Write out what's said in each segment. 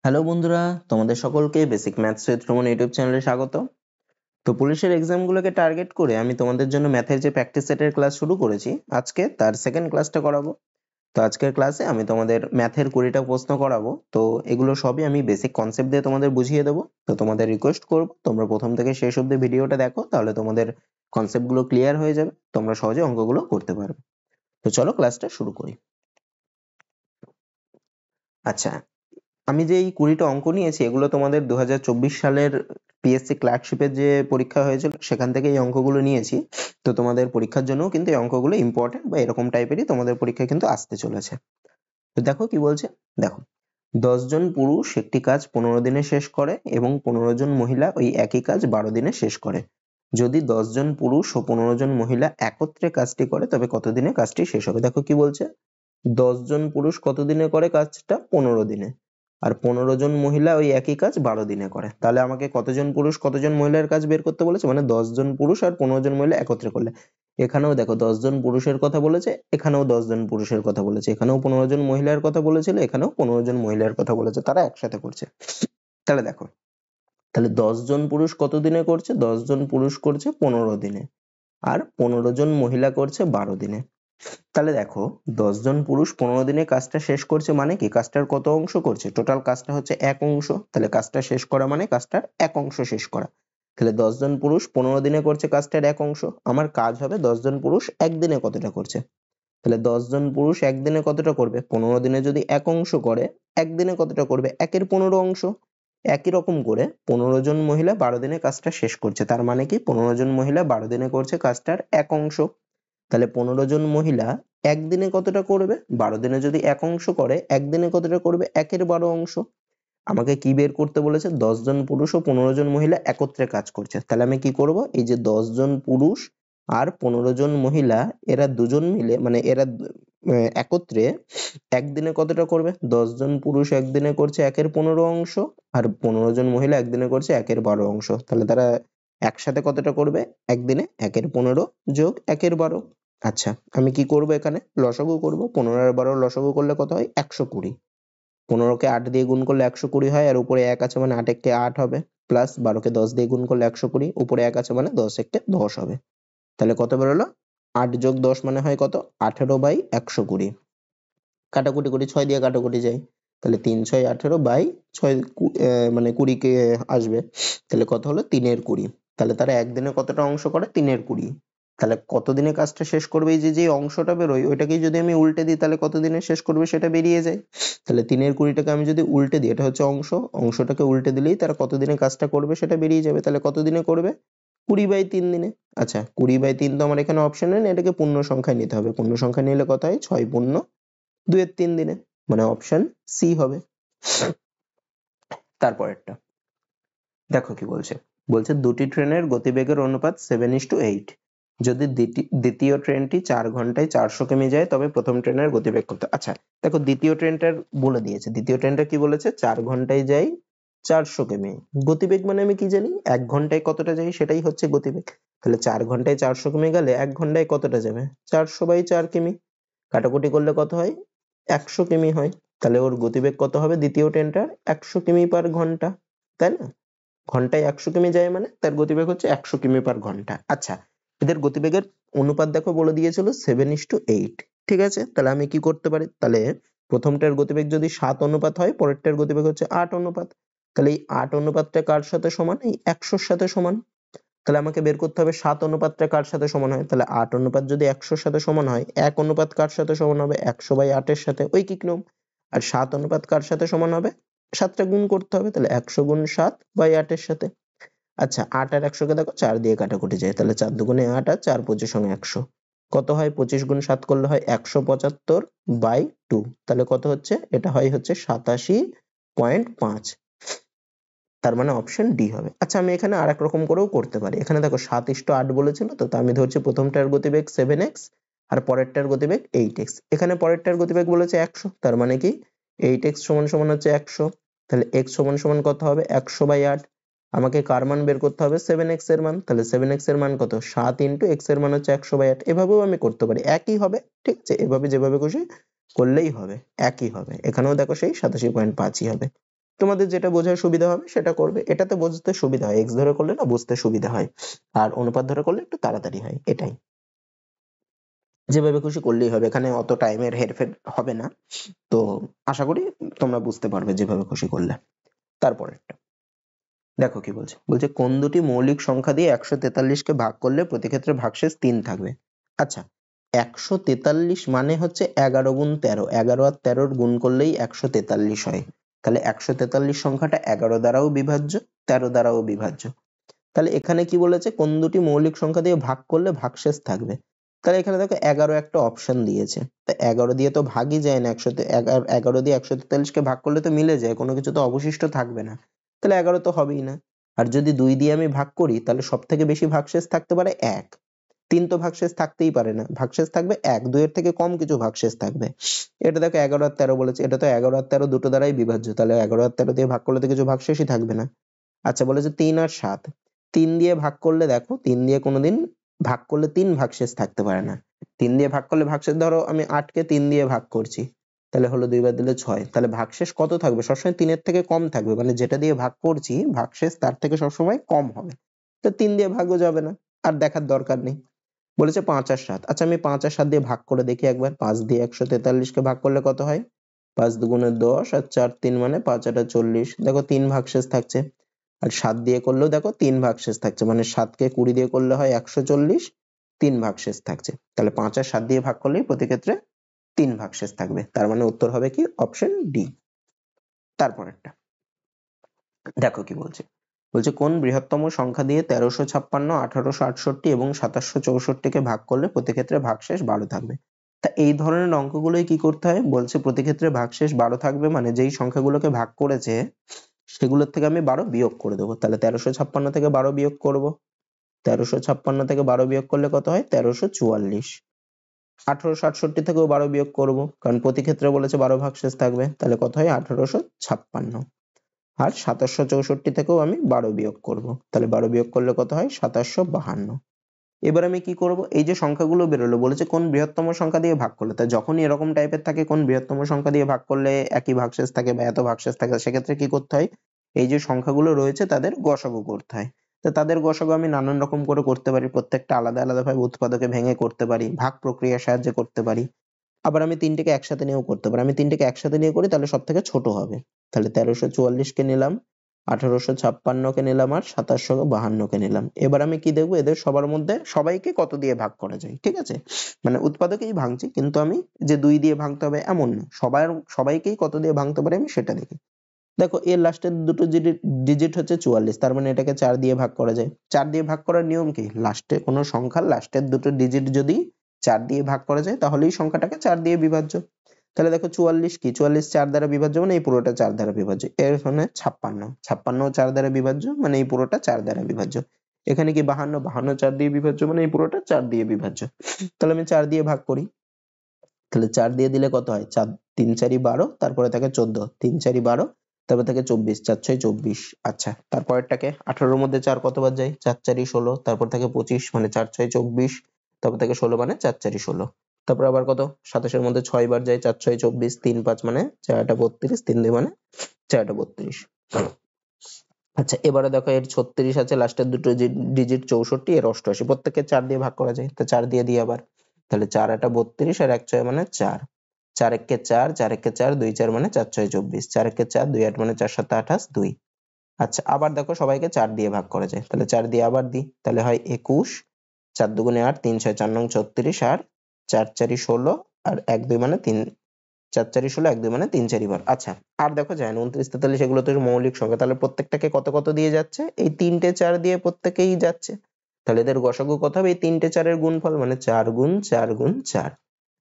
Hello বন্ধুরা, তোমাদের সকলকে basic maths with Suman YouTube চ্যানেলে স্বাগত। তো পুলিশের এক্সামগুলোকে টার্গেট করে আমি তোমাদের জন্য ম্যাথের যে প্র্যাকটিস সেটের ক্লাস শুরু করেছি, আজকে তার সেকেন্ড ক্লাসটা করাবো। তো আজকের ক্লাসে আমি তোমাদের ম্যাথের 20টা প্রশ্ন করাবো। তো এগুলো সবই আমি বেসিক কনসেপ্ট দিয়ে তোমাদের বুঝিয়ে দেবো। তো তোমাদের রিকোয়েস্ট করবো তোমরা প্রথম থেকে শেষ অবধি ভিডিওটা দেখো, তাহলে তোমাদের কনসেপ্টগুলো ক্লিয়ার হয়ে যাবে, তোমরা সহজে অঙ্কগুলো করতে পারবে। তো চলো ক্লাসটা শুরু করি। আচ্ছা, আমি যে এই 20টা অঙ্ক নিয়েছি এগুলো তোমাদের 2024 সালের পিএসসি ক্লার্কশিপের যে পরীক্ষা হয়েছিল সেখান থেকে এই অঙ্কগুলো নিয়েছি। তো তোমাদের পরীক্ষার জন্যও কিন্তু এই অঙ্কগুলো ইম্পর্টেন্ট বা এরকম টাইপেরই তোমাদের পরীক্ষায় কিন্তু আসতে চলেছে। তো দেখো কি বলছে, দেখো 10 জন পুরুষ একটি কাজ 15 দিনে শেষ করে এবং 15 জন মহিলা ওই একই কাজ 12 দিনে শেষ করে। যদি 10 জন পুরুষ ও 15 জন মহিলা একত্রে কাজটি করে তবে কত দিনে কাজটি শেষ হবে। দেখো কি বলছে, 10 জন পুরুষ কত দিনে করে কাজটা? 15 দিনে। আর 15 জন মহিলা ওই একই কাজ 12 দিনে করে। তাহলে আমাকে কতজন পুরুষ কতজন মহিলার কাজ বের করতে বলেছে, মানে 10 জন পুরুষ আর 15 জন মহিলা একত্রে করলে। এখানেও দেখো 10 জন পুরুষের কথা বলেছে, এখানেও 10 জন পুরুষের কথা বলেছে, এখানেও 15 জন মহিলার কথা বলেছিল, এখানেও 15 জন মহিলার কথা বলেছে, তারা একসাথে করছে। তাহলে দেখো, তাহলে 10 জন পুরুষ কত দিনে করছে? 10 জন পুরুষ করছে 15 দিনে, আর 15 জন মহিলা করছে 12 দিনে। তাহলে দেখো 10 জন পুরুষ 15 দিনে কাজটা শেষ করছে, মানে কি কাজটার কত অংশ করছে? টোটাল কাজটা হচ্ছে এক অংশ, তাহলে কাজটা শেষ করা মানে কাজটার এক অংশ শেষ করা। তাহলে 10 জন পুরুষ 15 দিনে করছে কাজটার এক অংশ, আমার কাজ হবে 10 জন পুরুষ একদিনে কতটা করছে। তাহলে 10 জন পুরুষ একদিনে কতটা করবে? 15 দিনে যদি এক অংশ করে, একদিনে কতটা করবে? একের 15 অংশ। একই রকম করে 15 জন মহিলা 12 দিনে কাজটা শেষ করছে, তার মানে কি 15 জন মহিলা 12 দিনে করছে কাজটার এক অংশ। তাহলে 15 জন মহিলা একদিনে কতটা করবে? 12 দিনে যদি এক অংশ করে, একদিনে কতটা করবে? একের 12 অংশ। আমাকে কি বের করতে বলেছে? 10 জন পুরুষ ও 15 জন মহিলা একত্রে কাজ করছে। তাহলে আমি কি করব? এই যে 10 জন পুরুষ আর 15 জন মহিলা, এরা দুজন মিলে, মানে এরা একত্রে একদিনে কতটা করবে? 10 জন পুরুষ একদিনে করছে একের 15 অংশ, আর 15 জন মহিলা একদিনে করছে একের 12 অংশ। তাহলে তারা একসাথে কতটা করবে একদিনে? একের 15 যোগ একের 12। আচ্ছা, আমি কি করব এখানে? লসাগু করব। 15 আর 12 লসাগু করলে কত হয়? 120। 15কে 8 দিয়ে গুণ করলে 120 হয়, আর উপরে 1 আছে মানে 8 একে 8 হবে, প্লাস 12কে 10 দিয়ে গুণ করলে 120, উপরে 1 আছে মানে 10 একে 10 হবে। তাহলে কত বেরোলো? 8 যোগ 10 মানে হয় কত? 18/120। কাটাকুটি করি, 6 দিয়ে কাটাকুটি যায়, তাহলে 3 6 18/6 মানে 20 কে আসবে, তাহলে কত হলো? 3-এর 20। তাহলে তারা একদিনে কতটা অংশ করে? 3-এর 20। তাহলে কত দিনে কাজটা শেষ করবে? এই যে যে অংশটা বেরোয় ওইটাকেই যদি আমি উল্টে দিই তাহলে কত দিনে শেষ করবে সেটা বেরিয়ে যায়। তাহলে 3-এর 20টাকে আমি যদি উল্টে দিই, এটা হচ্ছে অংশ, অংশটাকে উল্টে দিলেই তারা কত দিনে কাজটা করবে সেটা বেরিয়ে যাবে। তাহলে কত দিনে করবে? 20/3 দিনে। আচ্ছা, 20/3 তো আমার এখানে অপশনে নেই, এটাকে পূর্ণ সংখ্যায় নিতে হবে। পূর্ণ সংখ্যা নিলে কত হয়? 6 পূর্ণ 2-এর 3 দিনে, মানে অপশন সি হবে। তারপরেরটা দেখো কি বলছে, বলছে দুটি ট্রেনের গতিবেগের অনুপাত 7:8। যদি দ্বিতীয় ট্রেনটি 4 ঘন্টায় 400 কিমি যায় তবে প্রথম ট্রেনের গতিবেগ কত? আচ্ছা দেখো, দ্বিতীয় ট্রেনটার বলে দিয়েছে, দ্বিতীয় ট্রেনটা কি বলেছে? 4 ঘন্টায় যায় 400 কিমি। গতিবেগ মানে আমি কি জানি? 1 ঘন্টায় কতটা যায় সেটাই হচ্ছে গতিবেগ। তাহলে 4 ঘন্টায় 400 কিমি গেলে 1 ঘন্টায় কতটা যাবে? 400/4 কিমি। কাটাকুটি করলে কত হয়? 100 কিমি হয়। তাহলে ওর গতিবেগ কত হবে দ্বিতীয় ট্রেনটার? 100 কিমি পার ঘন্টা, তাই না? ঘন্টায় 100 কিমি যায় মানে তার গতিবেগ হচ্ছে 100 কিমি পার ঘন্টা। আচ্ছা, এদের গতিবেগের অনুপাত দেখো বলে দিয়েছিল 7:8। ঠিক আছে, তাহলে আমি কি করতে পারি? তাহলে প্রথমটার গতিবেগ যদি 7 অনুপাত হয়, পরেরটার গতিবেগ হচ্ছে 8 অনুপাত। তাহলে এই 8 অনুপাতটা কার সাথে সমান? এই 100-র সাথে সমান। তাহলে আমাকে বের করতে হবে 7 অনুপাতটা কার সাথে সমান হয়। তাহলে 8 অনুপাত যদি 100-র সাথে সমান হয়, 1 অনুপাত কার সাথে সমান হবে? 100/8 এর সাথে, ঐকিক নিয়ম। আর 7 অনুপাত কার সাথে সমান হবে? 7টা গুণ করতে হবে, তাহলে 100 গুণ 7/8 এর সাথে। আচ্ছা, 8 আর 100 কে দেখো 4 দিয়ে কাটাকুটি যায়, তাহলে 4 দুগুণে 8 আর 4 25 100। কত হয়? 25 গুণ 7 করলে হয় 175/2। তাহলে কত হচ্ছে? এটা হচ্ছে 87.5। তার মানে অপশন ডি হবে। আচ্ছা, আমি এখানে আরেক রকম করেও করতে পারি। এখানে দেখো 7:8 বলেছিল, তো আমি ধরছি প্রথমটার গতিবেগ 7x আর পরেরটার গতিবেগ 8x। এখানে পরেরটার গতিবেগ বলেছে 100, তার মানে কি 8x সমান সমান হচ্ছে 100। তাহলে x সমান সমান কত হবে? 100/8। আমাকে কার মান বের করতে হবে? 7x এর মান। তাহলে 7x এর মান কত? 7 × x এর মান হচ্ছে 100/8। এভাবেও আমি করতে পারি, একই হবে। ঠিক আছে, এভাবে যেভাবে খুশি করলেই হবে, একই হবে। এখানেও দেখো সেই 87.5ই হবে। তোমাদের যেটা বোঝার সুবিধা হবে সেটা করবে, এটাতে বুঝতে সুবিধা হয়, এক্স ধরে করলে না বুঝতে সুবিধা হয়, আর অনুপাত ধরে করলে একটু তাড়াতাড়ি হয়, এটাই। যেভাবে খুশি করলেই হবে, এখানে অত টাইমের হেরফের হবে না। তো আশা করি তোমরা বুঝতে পারবে যেভাবে খুশি করলে। তারপরেরটা দেখো কি বলছে, বলছে কোন দুটি মৌলিক সংখ্যা দিয়ে 143 কে ভাগ করলে প্রতি ক্ষেত্রে ভাগশেষ 3 থাকবে। আচ্ছা, 143 মানে হচ্ছে 11 গুণ 13, 11 আর 13 গুণ করলেই 143 হয়। তাহলে 143 সংখ্যাটা 11 দ্বারাও বিভাজ্য, 13 দ্বারাও বিভাজ্য। তাহলে এখানে কি বলেছে, কোন দুটি মৌলিক সংখ্যা দিয়ে ভাগ করলে ভাগশেষ থাকবে। তাহলে এখানে দেখো 11 একটা অপশন দিয়েছে, তা 11 দিয়ে তো ভাগই যায় না, 11 দিয়ে 143 কে ভাগ করলে তো মিলে যায়, কোনো কিছু তো অবশিষ্ট থাকবে না, তাহলে 11 তো হবেই না। আর যদি 2 দিয়ে আমি ভাগ করি তাহলে সব থেকে বেশি ভাগশেষ থাকতে পারে 1, 3 তো ভাগশেষ থাকতেই পারে না, ভাগশেষ থাকবে 1, 2 এর থেকে কম কিছু ভাগশেষ থাকবে। এটা দেখো 11 আর 13 বলেছে, এটা তো 11 আর 13 দুটো দ্বারাই বিভাজ্য, তাহলে 11 আর 13 দিয়ে ভাগ করলে তো কিছু ভাগশেষই থাকবে না। আচ্ছা, বলেছে 3 আর 7, 3 দিয়ে ভাগ করলে দেখো 3 দিয়ে কোনোদিন ভাগ করলে 3 ভাগশেষ থাকতে পারে না। 3 দিয়ে ভাগ করলে ভাগশেষ, ধরো আমি 8 কে 3 দিয়ে ভাগ করছি, তাহলে হলো 2 বার দিলে 6, তাহলে ভাগশেষ কত থাকবে, সবসময় 3 এর থেকে কম থাকবে, মানে যেটা দিয়ে ভাগ করছি ভাগশেষ তার থেকে সবসময় কম হবে। তো 3 দিয়ে ভাগও যাবে না, আর দেখার দরকার নেই। বলেছে 5 আর 7, আচ্ছা আমি 5 আর 7 দিয়ে ভাগ করে দেখি একবার, 5 দিয়ে 143 কে ভাগ করলে কত হয়, 5 দুগুণে 10 আর 4 3 মানে 5 8 40, দেখো 3 ভাগশেষ থাকছে। আর 7 দিয়ে করলেও দেখো 3 ভাগশেষ থাকছে, মানে 7 কে 20 দিয়ে করলে হয় 140, 3 ভাগশেষ থাকছে। তাহলে 5 আর 7 দিয়ে ভাগ করলেই প্রতি ক্ষেত্রে 3 ভাগশেষ থাকবে, তার মানে উত্তর হবে কি অপশন ডি। তারপরেরটা দেখো কি বলছে, বলছে কোন বৃহত্তম সংখ্যা দিয়ে 1356, 1868 এবং 2764 কে ভাগ করলে প্রতি ক্ষেত্রে ভাগশেষ 12 থাকবে। তা এই ধরনের অঙ্কগুলোই কি করতে হয়, বলছে প্রতি ক্ষেত্রে ভাগশেষ 12 থাকবে, মানে যেই সংখ্যাগুলোকে ভাগ করেছে সেগুলোর থেকে আমি 12 বিয়োগ করে দেবো। তাহলে 1356 থেকে 12 বিয়োগ করব, 1356 থেকে 12 বিয়োগ করলে কত হয় 1344। 1868 থেকেও 12 বিয়োগ করব, কারণ প্রতি ক্ষেত্রে বলেছে 12 ভাগশেষ থাকবে, তাহলে কত হয় 1856। আর 2764 থেকেও আমি 12 বিয়োগ করব, তাহলে 12 বিয়োগ করলে কত হয় 2752। এবার আমি কি করব, এই যে সংখ্যাগুলো বেরোলো বলেছে কোন বৃহত্তম সংখ্যা দিয়ে ভাগ করলে, তা যখনই এরকম টাইপের থাকে কোন বৃহত্তম সংখ্যা দিয়ে ভাগ করলে একই ভাগশেষ থাকে বা এত ভাগশেষ থাকে, সেক্ষেত্রে কি করতে হয়, এই যে সংখ্যাগুলো রয়েছে তাদের গসাগু করতে হয়। তো তাদের গসাগু আমি নানান রকম করে করতে পারি, প্রত্যেকটা আলাদা আলাদা ভাবে উৎপাদকে ভেঙে করতে পারি, ভাগ প্রক্রিয়ার সাহায্যে করতে পারি। আবার আমি তিনটেকে একসাথে নিয়েও করতে পারি, আমি তিনটেকে একসাথে নিয়ে করি তাহলে সব থেকে ছোট হবে। তাহলে 1344 কে নিলাম, 1856 কে নিলাম, আর 2752 কে নিলাম। এবার আমি কি দেখবো, এদের সবার মধ্যে সবাইকে কত দিয়ে ভাগ করা যায়, ঠিক আছে, মানে উৎপাদকেই ভাঙছি, কিন্তু আমি যে 2 দিয়ে ভাঙতে হবে এমন না, সবাইকেই কত দিয়ে ভাঙতে পারি আমি সেটা দেখি। দেখো এর লাস্টের দুটো ডিজিট হচ্ছে 44, তার মানে এটাকে 4 দিয়ে ভাগ করা যায়। 4 দিয়ে ভাগ করার নিয়ম কি, লাস্টে কোনো সংখ্যার লাস্টের দুটো ডিজিট যদি 4 দিয়ে ভাগ করা যায় তাহলেই সংখ্যাটাকে 4 দিয়ে বিভাজ্য। তাহলে দেখো 44 কি, 44 4 দ্বারা বিভাজ্য, মানে এই পুরোটা 4 দ্বারা বিভাজ্য। এর মানে 56, 56 4 দ্বারা বিভাজ্য, মানে এই পুরোটা 4 দ্বারা বিভাজ্য। এখানে কি 52, 52 4 দিয়ে বিভাজ্য, মানে এই পুরোটা 4 দিয়ে বিভাজ্য। তাহলে আমি 4 দিয়ে ভাগ করি, তাহলে 4 দিয়ে দিলে কত হয়, 4 3 4 12, তারপরে থাকে 14, 3 4 12, তারপর থাকে 24, 4 6 24। আচ্ছা, তারপরেরটাকে 18 এর মধ্যে 4 কতবার যায়, 4 4 16, তারপর থাকে 25 মানে 4 6 24, তারপর থাকে 16 মানে 4 4 16, তারপর আবার কত 27 এর মধ্যে 6 বার যায়, 4 6 24, 3 5 মানে 4 32, 3 2 মানে 4 32। আচ্ছা, এবারে দেখো এর 36 আছে, লাস্টের দুটো ডিজিট 64, এর 88, প্রত্যেককে 4 দিয়ে ভাগ করা যায়, তো 4 দিয়ে দিই আবার। তাহলে 4 8 32 আর 1 6 মানে 4, 4 1 কে 4, 4 1 কে 4, 2 4 মানে 4 6 24, 4 1 কে 4, 2 8 মানে 4 7 28, 2। আচ্ছা, আবার দেখো সবাইকে 4 দিয়ে ভাগ করা যায়, তাহলে 4 দিয়ে আবার দিই, তাহলে হয় 21, 4 দুগুণে 8, 3 6 4 নং 36, আর 4 4 16, আর 1 2 মানে 3, 4 4 16, 1 2 মানে 3 4 বার। আচ্ছা, আর দেখো যায় না, 29 43 এগুলো তো মৌলিক সংখ্যা, তাহলে প্রত্যেকটাকে কত কত দিয়ে যাচ্ছে, এই 3টে 4 দিয়ে প্রত্যেকেই যাচ্ছে। তাহলে এদের গসাগু কত হবে, এই 3টে 4 এর গুণফল, মানে 4 গুণ 4 গুণ 4,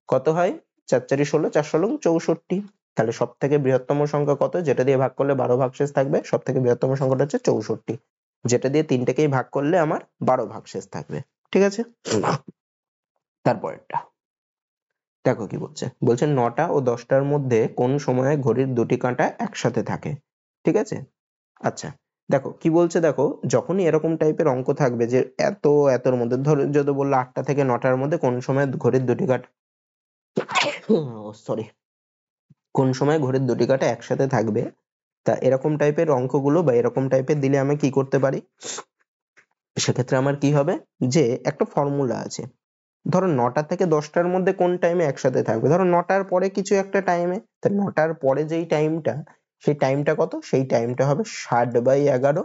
কত হয় 4 4 16, 4 16 64। তাহলে সব থেকে বৃহত্তম সংখ্যা কত, যেটা দিয়ে ভাগ করলে 12 ভাগশেষ থাকবে, সব থেকে বৃহত্তম সংখ্যাটা হচ্ছে 64, যেটা দিয়ে তিনটেকেই ভাগ করলে আমার 12 ভাগশেষ থাকবে। ঠিক আছে, তারপরেরটা দেখো কি বলছে, বলছে 9টা ও 10টার মধ্যে কোন সময়ে ঘড়ির দুটি কাঁটা একসাথে থাকে। ঠিক আছে, আচ্ছা দেখো কি বলছে, দেখো যখনই এরকম টাইপের অঙ্ক থাকবে যে এতর মধ্যে, ধরো যদি বললো 8টা থেকে 9টার মধ্যে কোন সময় ঘড়ির দুটি কাঁটা, সরি, কোন সময় ঘড়ির দুটি কাঁটা একসাথে থাকবে, তা এরকম টাইপের অঙ্কগুলো বা এরকম টাইপের দিলে আমি কি করতে পারি, সেক্ষেত্রে আমার কি হবে যে একটা ফর্মুলা আছে, ধরো 9টা থেকে 10টার মধ্যে কোন টাইমে একসাথে থাকবে, ধরো 9টার পরে কিছু একটা টাইমে, তা 9টার পরে যেই টাইমটা, সেই টাইমটা কত, সেই টাইমটা হবে 60/11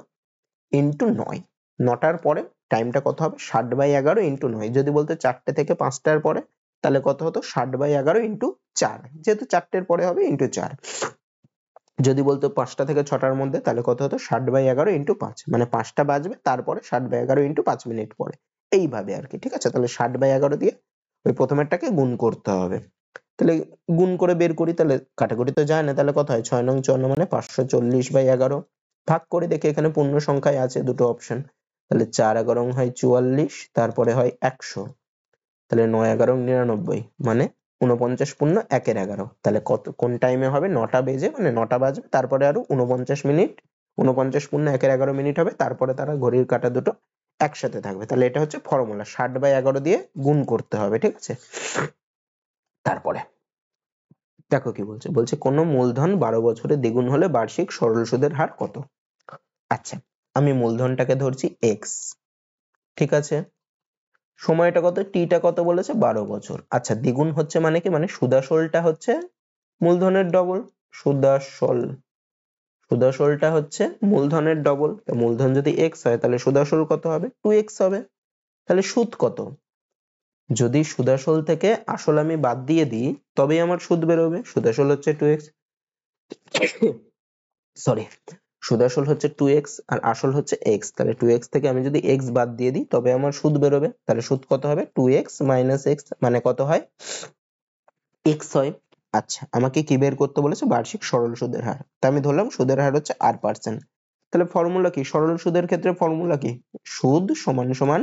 ইন্টু 9। 9টার পরে টাইমটা কত হবে, 60/11 ইন্টু 9। যদি বলতে 4টে থেকে 5টার পরে, তাহলে কত হতো, 60/11 ইন্টু 4, যেহেতু 4টের পরে হবে ইন্টু 4। যদি বলতো 5টা থেকে 6টার মধ্যে, তাহলে কত হতো, 60/11 ইন্টু 5, মানে 5টা বাজবে তারপরে 60/11 ইন্টু 5 মিনিট পরে, এইভাবে আর কি। ঠিক আছে, তাহলে 60/11 দিয়ে ওই প্রথমেরটাকে গুণ করতে হবে। তাহলে গুণ করে বের করি, তাহলে কাটাকুটি তো যায় না, তাহলে কত হয়, 6 নং 54 মানে 540/11। ভাগ করে দেখি, এখানে পূর্ণ সংখ্যায় আছে দুটো অপশন, তাহলে 4 হয় 44, তারপরে হয় 100, তাহলে 9 99 মানে 49 পূর্ণ 1/11। তাহলে কত, কোন টাইমে হবে, 9টা বেজে মানে 9টা বাজবে তারপরে আরো 49 মিনিট, 49 পূর্ণ 1/11 মিনিট হবে, তারপরে তারা ঘড়ির কাঁটা দুটো একসাথে থাকবে। তাহলে এটা হচ্ছে ফর্মুলা, 60/11 দিয়ে গুণ করতে হবে। ঠিক আছে, তারপরে দেখো কি বলছে, বলছে কোনো মূলধন 12 বছরে দ্বিগুণ হলে বার্ষিক সরল সুদের হার কত। আচ্ছা, আমি মূলধনটাকে ধরছি এক্স, ঠিক আছে, সময়টা কত, টিটা কত বলেছে, 12 বছর। আচ্ছা, দ্বিগুণ হচ্ছে মানে কি, মানে সুদাসলটা হচ্ছে মূলধনের ডবল, সুদাসল, সুদাসলটা হচ্ছে মূলধনের ডবল। মূলধন যদি এক্স হয় তাহলে সুদাসল কত হবে, 2x হবে। তাহলে সুদ কত, যদি সুদাসল থেকে আসল আমি বাদ দিয়ে দিই তবেই আমার সুদ বেরোবে। সুদাসল হচ্ছে 2x, সরি, সুদাসল হচ্ছে 2x আর আসল হচ্ছে x, তাহলে 2x থেকে আমি যদি x বাদ দিয়ে দিই তবে আমার সুদ বেরোবে। তাহলে সুদ কত হবে, 2x - x মানে কত হয়, x হয়। আচ্ছা, আমাকে কি বের করতে বলেছে, বার্ষিক সরল সুদের হার। তা আমি ধরলাম সুদের হার হচ্ছে r%। তাহলে ফর্মুলা কি, সরল সুদের ক্ষেত্রে ফর্মুলা কি, সুদ সমান সমান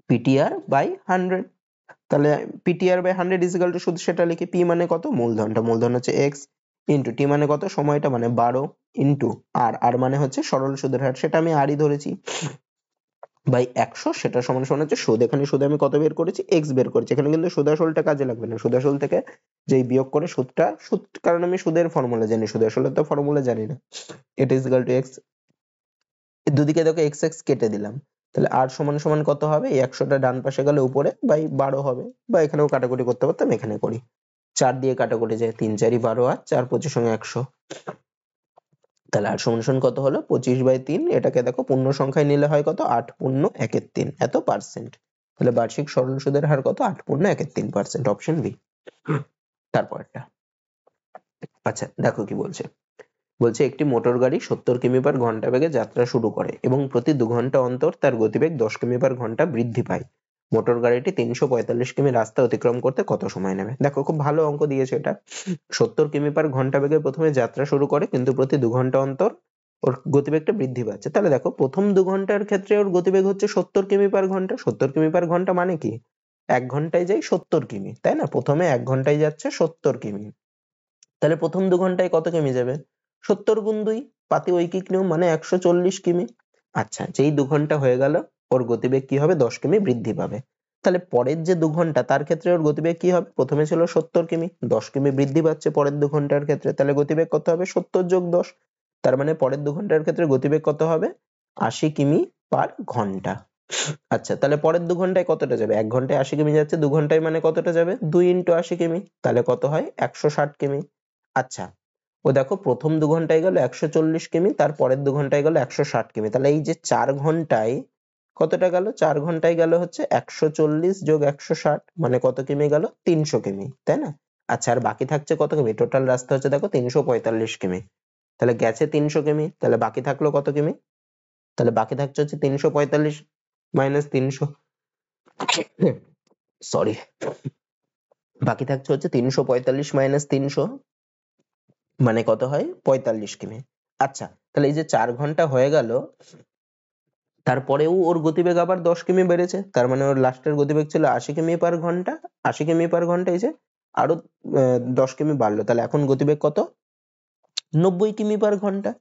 পিটিআর বাই 100। তাহলে পিটিআর বাই 100 ইজিক্যাল টু সুদ, সেটা লিখি, পি মানে কত, মূলধনটা, মূলধন হচ্ছে এক্স, ইন্টু টি মানে কত, সময়টা মানে 12, ইন্টু আর, আর মানে হচ্ছে সরল সুদের হার, সেটা আমি আরই ধরেছি, বাই 100, সেটা সমান সমান হচ্ছে সুদ। এখানে সুদ আমি কত বের করেছি, এক্স বের করেছি। এখানে কিন্তু সুদাসলটা কাজে লাগবে না, সুদাসল থেকে যেই বিয়োগ করে সুদটা, সুদ কারণ আমি সুদের ফর্মুলা জানি, সুদাসলের তো ফর্মুলা জানি না। এটা ইজিক্যাল টু এক্স, দুদিকে দেখো এক্স এক্স কেটে দিলাম, তাহলে আর সমান সমান কত হবে, এই 100টা ডান পাশে গেলে উপরে বাই 12 হবে, বা এখানেও কাটাকুটি করতে পারতাম, এখানে করি, 4 দিয়ে কাটাকুটি যায়, 3 4 12 আর 4 25 100, তাহলে 8 সমান সমান কত হলো, 25/3। এটাকে দেখো পূর্ণ সংখ্যায় নিলে হয় কত, 8 পূর্ণ 1/3 এত পার্সেন্ট। তাহলে বার্ষিক সরল সুদের হার কত, 8 পূর্ণ 1/3%, অপশন বি। তারপরটা, আচ্ছা দেখো কি বলছে, বলছে একটি মোটর গাড়ি 70 কিমি/ঘন্টা বেগে যাত্রা শুরু করে এবং প্রতি 2 ঘন্টা অন্তর তার গতিবেগ 10 কিমি/ঘন্টা বৃদ্ধি পায়। মোটর গাড়িটি 345 কিমি রাস্তা অতিক্রম করতে কত সময় নেবে। দেখো খুব ভালো অঙ্ক দিয়েছে এটা। 70 কিমি/ঘন্টা বেগে প্রথমে যাত্রা শুরু করে, কিন্তু প্রতি 2 ঘন্টা অন্তর ওর গতিবেগটা বৃদ্ধি পাচ্ছে। তাহলে দেখো প্রথম 2 ঘন্টার ক্ষেত্রে ওর গতিবেগ হচ্ছে 70 কিমি/ঘন্টা। 70 কিমি/ঘন্টা মানে কি, 1 ঘন্টায় যাই 70 কিমি, তাই না, প্রথমে 1 ঘন্টায় যাচ্ছে 70 কিমি, তাহলে প্রথম 2 ঘন্টায় কত কিমি যাবে, 70 গুণ 2, পাতিঐকিক নিয়ম মানে 140 কিমি। আচ্ছা, যেই 2 ঘন্টা হয়ে গেল ওর গতিবেগ কি হবে, 10 কিমি বৃদ্ধি পাবে। তাহলে পরের যে 2 ঘন্টা তার ক্ষেত্রে ওর গতিবেগ কি হবে, প্রথমে ছিল 70 কিমি, 10 কিমি বৃদ্ধি পাচ্ছে পরের 2 ঘন্টার ক্ষেত্রে, তাহলে গতিবেগ কত হবে, 70 যোগ 10, তার মানে পরের 2 ঘন্টার ক্ষেত্রে গতিবেগ কত হবে, 80 কিমি/ঘন্টা। আচ্ছা, তাহলে পরের 2 ঘন্টায় কতটা যাবে, 1 ঘন্টায় 80 কিমি যাচ্ছে, 2 ঘন্টায় মানে কতটা যাবে, 2 × 80 কিমি, তাহলে কত হয়, 160 কিমি। আচ্ছা, ও দেখো প্রথম 2 ঘন্টায় গেল 140 কিমি, তার পরের 2 ঘন্টায় গেল 160 কিমি, তাহলে এই যে 4 ঘন্টায় কতটা গেল, 4 ঘন্টায় গেল হচ্ছে 140 যোগ 160 মানে কত কিমি গেল, 300 কিমি, তাই না। আচ্ছা, আর বাকি থাকছে কত কিমি, টোটাল রাস্তা হচ্ছে দেখো 345 কিমি, তাহলে গেছে 300 কিমি, তাহলে বাকি থাকলো কত কিমি, তাহলে বাকি থাকছে হচ্ছে 345 - 300, সরি, বাকি থাকছে হচ্ছে 345 - 300 মানে কত হয়, 45 কিমি। আচ্ছা, তাহলে এই যে 4 ঘন্টা হয়ে গেল, তারপরেও ওর গতিবেগ আবার 10 কিমি বেড়েছে, তার মানে ওর লাস্টের গতিবেগ ছিল 80 কিমি/ঘন্টা, 80 কিমি/ঘন্টা, এই যে আরো 10 কিমি বাড়লো, তাহলে এখন গতিবেগ কত, 90 কিমি/ঘন্টা।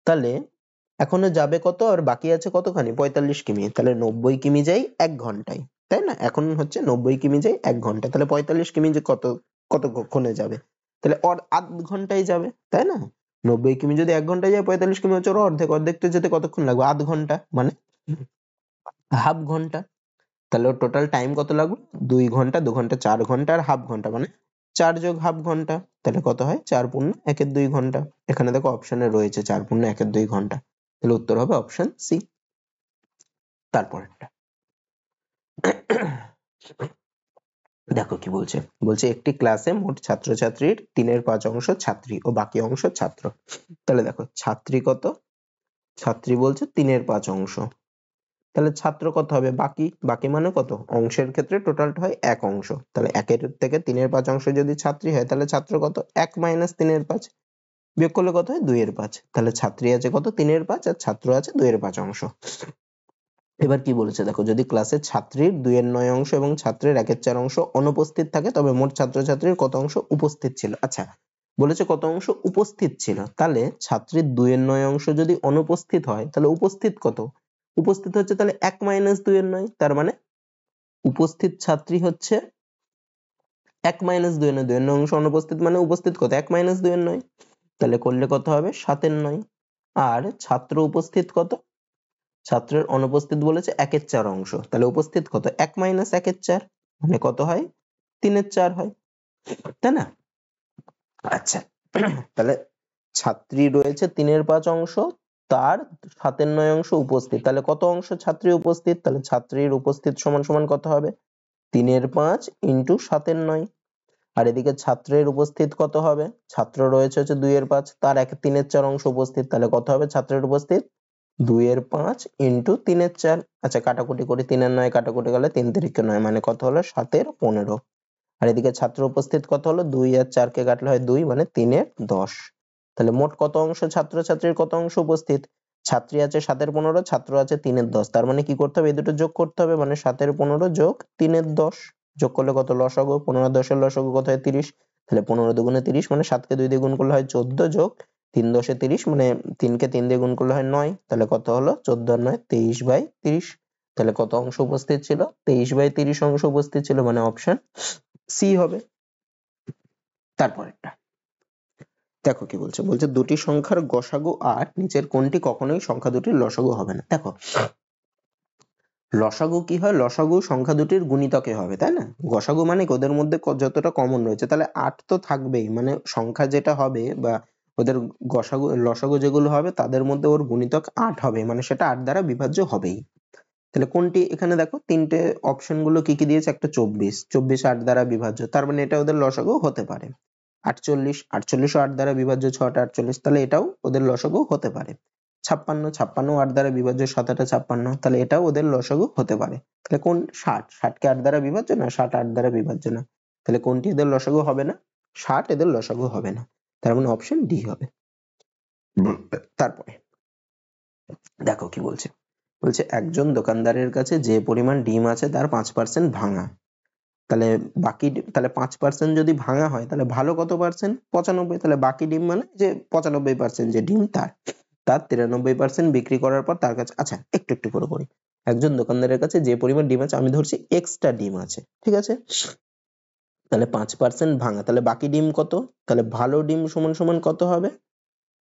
তাহলে এখনো যাবে কত, আর বাকি আছে কতখানি, 45 কিমি, তাহলে 90 কিমি যাই 1 ঘন্টায়, তাই না, এখন হচ্ছে 90 কিমি যাই 1 ঘন্টায়, তাহলে 45 কিমি যে কতক্ষণে যাবে, তাহলে ওর আধ ঘন্টায় যাবে, তাই না। 90 কিমি যদি 1 ঘন্টায় যায়, 45 কিমি হচ্ছে ওর অর্ধেক। অর্ধেকটা যেতে কতক্ষণ লাগবে? আধ ঘন্টা, মানে হাফ ঘন্টা। তাহলে ওর টোটাল টাইম কত লাগবে? 2 ঘন্টা, 2 ঘন্টা 4 ঘন্টা, আর হাফ ঘন্টা, মানে 4 যোগ হাফ ঘন্টা। তাহলে কত হয়? 4 পূর্ণ 1/2 ঘন্টা। এখানে দেখো অপশনে রয়েছে 4 পূর্ণ 1/2 ঘন্টা। তাহলে উত্তর হবে অপশন সি। তারপরেরটা দেখো কি বলছে। বলছে একটি ক্লাসে মোট ছাত্রছাত্রীর 3/5 ছাত্রী ও বাকি অংশ ছাত্র। তাহলে দেখো ছাত্রী কত? ছাত্রী বলছে 3/5। তাহলে ছাত্র কত হবে? বাকি। বাকি মানে কত? অংশের ক্ষেত্রে টোটালটা হয় 1 অংশ। তাহলে 1 থেকে 3/5 অংশ যদি ছাত্রী হয়, তাহলে ছাত্র কত? 1 মাইনাস 3/5, বিয়োগ করলে কত হয়? 2/5। তাহলে ছাত্রী আছে কত? 3/5, আর ছাত্র আছে 2/5 অংশ। এবার কি বলেছে দেখো, যদি ক্লাসে ছাত্রীর 2/9 অংশ এবং ছাত্রের 1/4 অংশ অনুপস্থিত থাকে, তবে মোট ছাত্রছাত্রীর কত অংশ উপস্থিত ছিল? আচ্ছা, বলেছে কত অংশ উপস্থিত ছিল। তাহলে ছাত্রীর 2/9 অংশ যদি অনুপস্থিত হয়, তাহলে উপস্থিত কত? উপস্থিত হচ্ছে তাহলে 1 মাইনাস 2/9। তার মানে উপস্থিত ছাত্রী হচ্ছে 1 মাইনাস 2/9। 2/9 অংশ অনুপস্থিত মানে উপস্থিত কত? 1 মাইনাস 2/9। তাহলে করলে কত হবে? 7/9। আর ছাত্র উপস্থিত কত? ছাত্রের অনুপস্থিত বলেছে 1/4 অংশ। তাহলে উপস্থিত কত? 1 মাইনাস 1/4, মানে কত হয়? 3/4 হয়, তাই না? আচ্ছা, তাহলে ছাত্রী রয়েছে 3/5 অংশ, তার 7/9 অংশ উপস্থিত। তাহলে কত অংশ ছাত্রী উপস্থিত? তাহলে ছাত্রীর উপস্থিত সমান সমান কত হবে? 3/5 ইন্টু 7/9। আর এদিকে ছাত্রের উপস্থিত কত হবে? ছাত্র রয়েছে হচ্ছে 2/5, তার 3/4 অংশ উপস্থিত। তাহলে কত হবে ছাত্রের উপস্থিত? 2/5 ইন্টু 3/4। আচ্ছা, কাটাকুটি করি, 3/9 কাটাকুটি গেলে 3 3 9, মানে কত হলো? 7/15। আর এদিকে ছাত্র উপস্থিত কত হলো? 2 আর 4 কে কাটলে হয় 2, মানে 3/10। তাহলে মোট কত অংশ ছাত্রছাত্রীর কত অংশ উপস্থিত? ছাত্রী আছে 7/15, ছাত্র আছে 3/10। তার মানে কি করতে হবে? এই দুটো যোগ করতে হবে, মানে 7/15 যোগ 3/10। যোগ করলে কত? লসাগু। 15 10 এর লসাগু কত হয়? 30। তাহলে 15 দুগুণে 30, মানে 7 কে 2 দিয়ে গুণ করলে হয় 14, যোগ 3 10 30, মানে 3 কে 3 দিয়ে গুণ করলে হয় 9। তাহলে কত হলো? 14 আর 9 23/30। তাহলে কত অংশ উপস্থিত ছিল? 23/30 অংশ উপস্থিত ছিল, মানে অপশন সি হবে। তারপরেরটা দেখো কি বলছে। বলছে দুটি সংখ্যার গসাগু আর নিচের কোনটি কখনোই সংখ্যা দুটির লসাগু হবে না? দেখো, লসাগু কি হয়? লসাগু সংখ্যা দুটির গুণিতকে হবে, তাই না? গসাগু মানে কি? ওদের মধ্যে যতটা কমন রয়েছে, তাহলে 8 তো থাকবেই, মানে সংখ্যা যেটা হবে বা ওদের গসাগু লসাগু যেগুলো হবে, তাদের মধ্যে ওর গুণিতক 8 হবে, মানে সেটা 8 দ্বারা বিভাজ্য হবেই। তাহলে কোনটি? এখানে দেখো তিনটে অপশন গুলো কি কি দিয়েছে। একটা 24, 24 8 দ্বারা বিভাজ্য, তার মানে এটা ওদের লসাগু হতে পারে। 48, 48 ও 8 দ্বারা বিভাজ্য, 6টা 48, তাহলে এটাও ওদের লসাগু হতে পারে। 56, 56 ও 8 দ্বারা বিভাজ্য, 7টা 56, তাহলে এটাও ওদের লসাগু হতে পারে। তাহলে কোন? 60, 60 কে 8 দ্বারা বিভাজ্য না, 60 8 দ্বারা বিভাজ্য না। তাহলে কোনটি এদের লসাগু হবে না? 60 এদের লসাগু হবে না। তার মানে অপশন ডি হবে। তারপরে দেখো কি বলছে। বলছে একজন দোকানদারের কাছে যে পরিমাণ ডিম আছে তার 5% ভাঙা। তাহলে বাকি তাহলে 5% যদি ভাঙা হয়, তাহলে ভালো কত পার্সেন্ট? 95। তাহলে বাকি ডিম মানে যে 95% যে ডিম, তার 93% বিক্রি করার পর তার কাছে, আচ্ছা একটু একটু করে করি। একজন দোকানদারের কাছে যে পরিমাণ ডিম আছে, আমি ধরছি এক্সট্রা ডিম আছে, ঠিক আছে? তাহলে 5% ভাঙা, তাহলে বাকি ডিম কত? তাহলে ভালো ডিম সমান সমান কত হবে?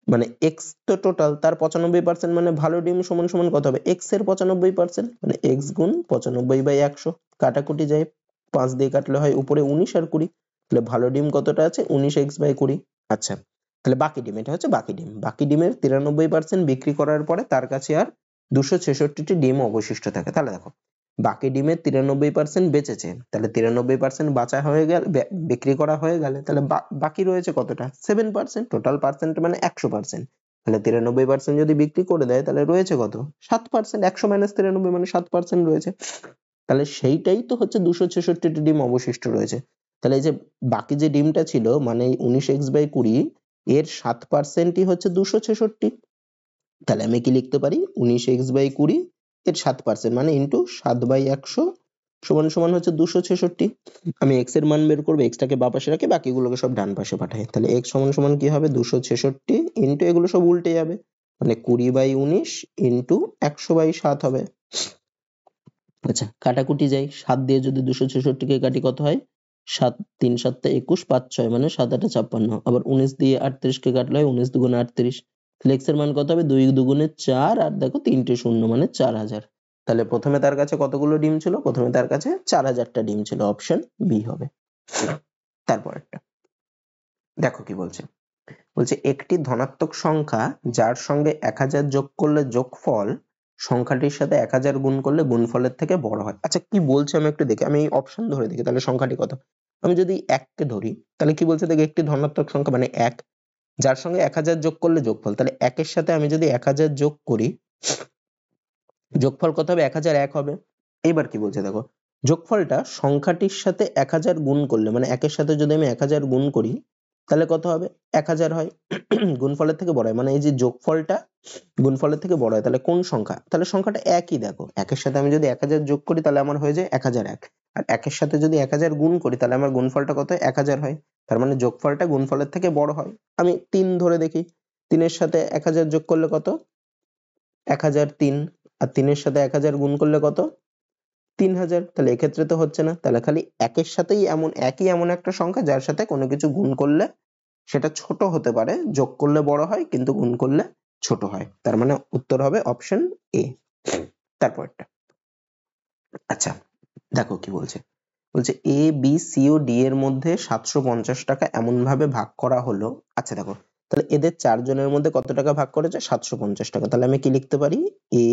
মানে এক্স তো টোটাল, তার 95%, মানে ভালো ডিম সমান সমান কত হবে? এক্স এর 95%, মানে এক্স গুণ 95/100। কাটাকুটি যায়, 5 দিয়ে কাটলে হয় উপরে 19 আর 20। তাহলে ভালো ডিম কতটা আছে? 19x/20। আচ্ছা, তাহলে বাকি ডিম, এটা হচ্ছে বাকি ডিম। বাকি ডিমের 93% বিক্রি করার পরে তার কাছে আর 266টি ডিম অবশিষ্ট থাকে। তাহলে দেখো, বাকি ডিমের 93% বেঁচেছে, তাহলে 93% বাঁচা হয়ে গেল, বিক্রি করা হয়ে গেলে, তাহলে বাকি রয়েছে কতটা? 7%। টোটাল পার্সেন্ট মানে 100%। তাহলে 93% যদি বিক্রি করে দেয়, তাহলে রয়েছে কত? 7%। 100 মাইনাস 93 মানে 7% রয়েছে। তাহলে সেইটাই তো হচ্ছে 266টি ডিম অবশিষ্ট রয়েছে। তাহলে এই যে বাকি যে ডিমটা ছিল, মানে 19x/20, এর 7%ই হচ্ছে 266। তাহলে আমি কি লিখতে পারি? 19x/20 এর 7%, মানে ইন্টু 7/100 সমান সমান হচ্ছে 266। আমি x এর মান বের করবো, x টাকে বাঁ পাশে রাখি, বাকিগুলোকে সব ডান পাশে পাঠাই। তাহলে x সমান সমান কি হবে? 266 ইন্টু এগুলো সব উল্টে যাবে, মানে 20/19 ইন্টু 100/7 হবে। আচ্ছা, কাটাকুটি যাই, 7 দিয়ে যদি 266 কে কাটি কত হয়? 7 3 7 21 5 6 মানে 7 8 56, আবার 19 দিয়ে 38 কে কাটলে হয় 19 দুগুণে 38, তাহলে x এর মান কত হবে 2 দুগুণে 4 আর দেখো 3টে শূন্য মানে 4000। তাহলে প্রথমে তার কাছে কতগুলো ডিম ছিল? প্রথমে তার কাছে 4000টা ডিম ছিল, অপশন বি হবে। তারপরেরটা দেখো কি বলছে, বলছে একটি ধনাত্মক সংখ্যা যার সঙ্গে 1000 যোগ করলে যোগফল সংখ্যাটির সাথে 1000 গুণ করলে গুণফলের থেকে বড় হয়। আচ্ছা কি বলছে আমি একটু দেখি, আমি এই অপশন ধরে দেখি তাহলে সংখ্যাটি কত। আমি যদি 1 কে ধরি তাহলে কি বলছে দেখি, একটি ধনাত্মক সংখ্যা মানে 1 যার সঙ্গে 1000 যোগ করলে যোগফল, তাহলে 1 এর সাথে আমি যদি 1000 যোগ করি যোগফল কত হবে? 1001 হবে। এবার কি বলছে দেখো, যোগফলটা সংখ্যাটির সাথে 1000 গুণ করলে মানে 1 এর সাথে যদি আমি 1000 গুণ করি তাহলে কত হবে? 1000 হয়। গুণফলের থেকে বড় হয়, মানে এই যে যোগফলটা গুণফলের থেকে বড় হয়, তাহলে কোন সংখ্যা? তাহলে সংখ্যাটা একই দেখো, 1 এর সাথে আমি যদি 1000 যোগ করি তাহলে আমার হয়ে যায় 1001, আর 1 এর সাথে যদি 1000 গুণ করি তাহলে আমার গুণফলটা কত হয়? 1000 হয়। তার মানে যোগফলটা গুণফলের থেকে বড় হয়। আমি 3 ধরে দেখি, 3 এর সাথে 1000 যোগ করলে কত? 1003, আর 3 এর সাথে 1000 গুণ করলে কত? 3000। তাহলে এক্ষেত্রে তো হচ্ছে না, তাহলে খালি একের সাথেই এমন একটা সংখ্যা যার সাথে কোনো কিছু গুণ করলে সেটা ছোট হতে পারে, যোগ করলে বড় হয় কিন্তু গুণ করলে ছোট হয়। তার মানে উত্তর হবে অপশন এ। তারপরটা আচ্ছা দেখো কি বলছে, বলছে A B C O D এর মধ্যে 750 টাকা এমন ভাবে ভাগ করা হলো। আচ্ছা দেখো, তাহলে এদের 4 জনের মধ্যে কত টাকা ভাগ করেছে? 750 টাকা। তাহলে আমি কি লিখতে পারি? A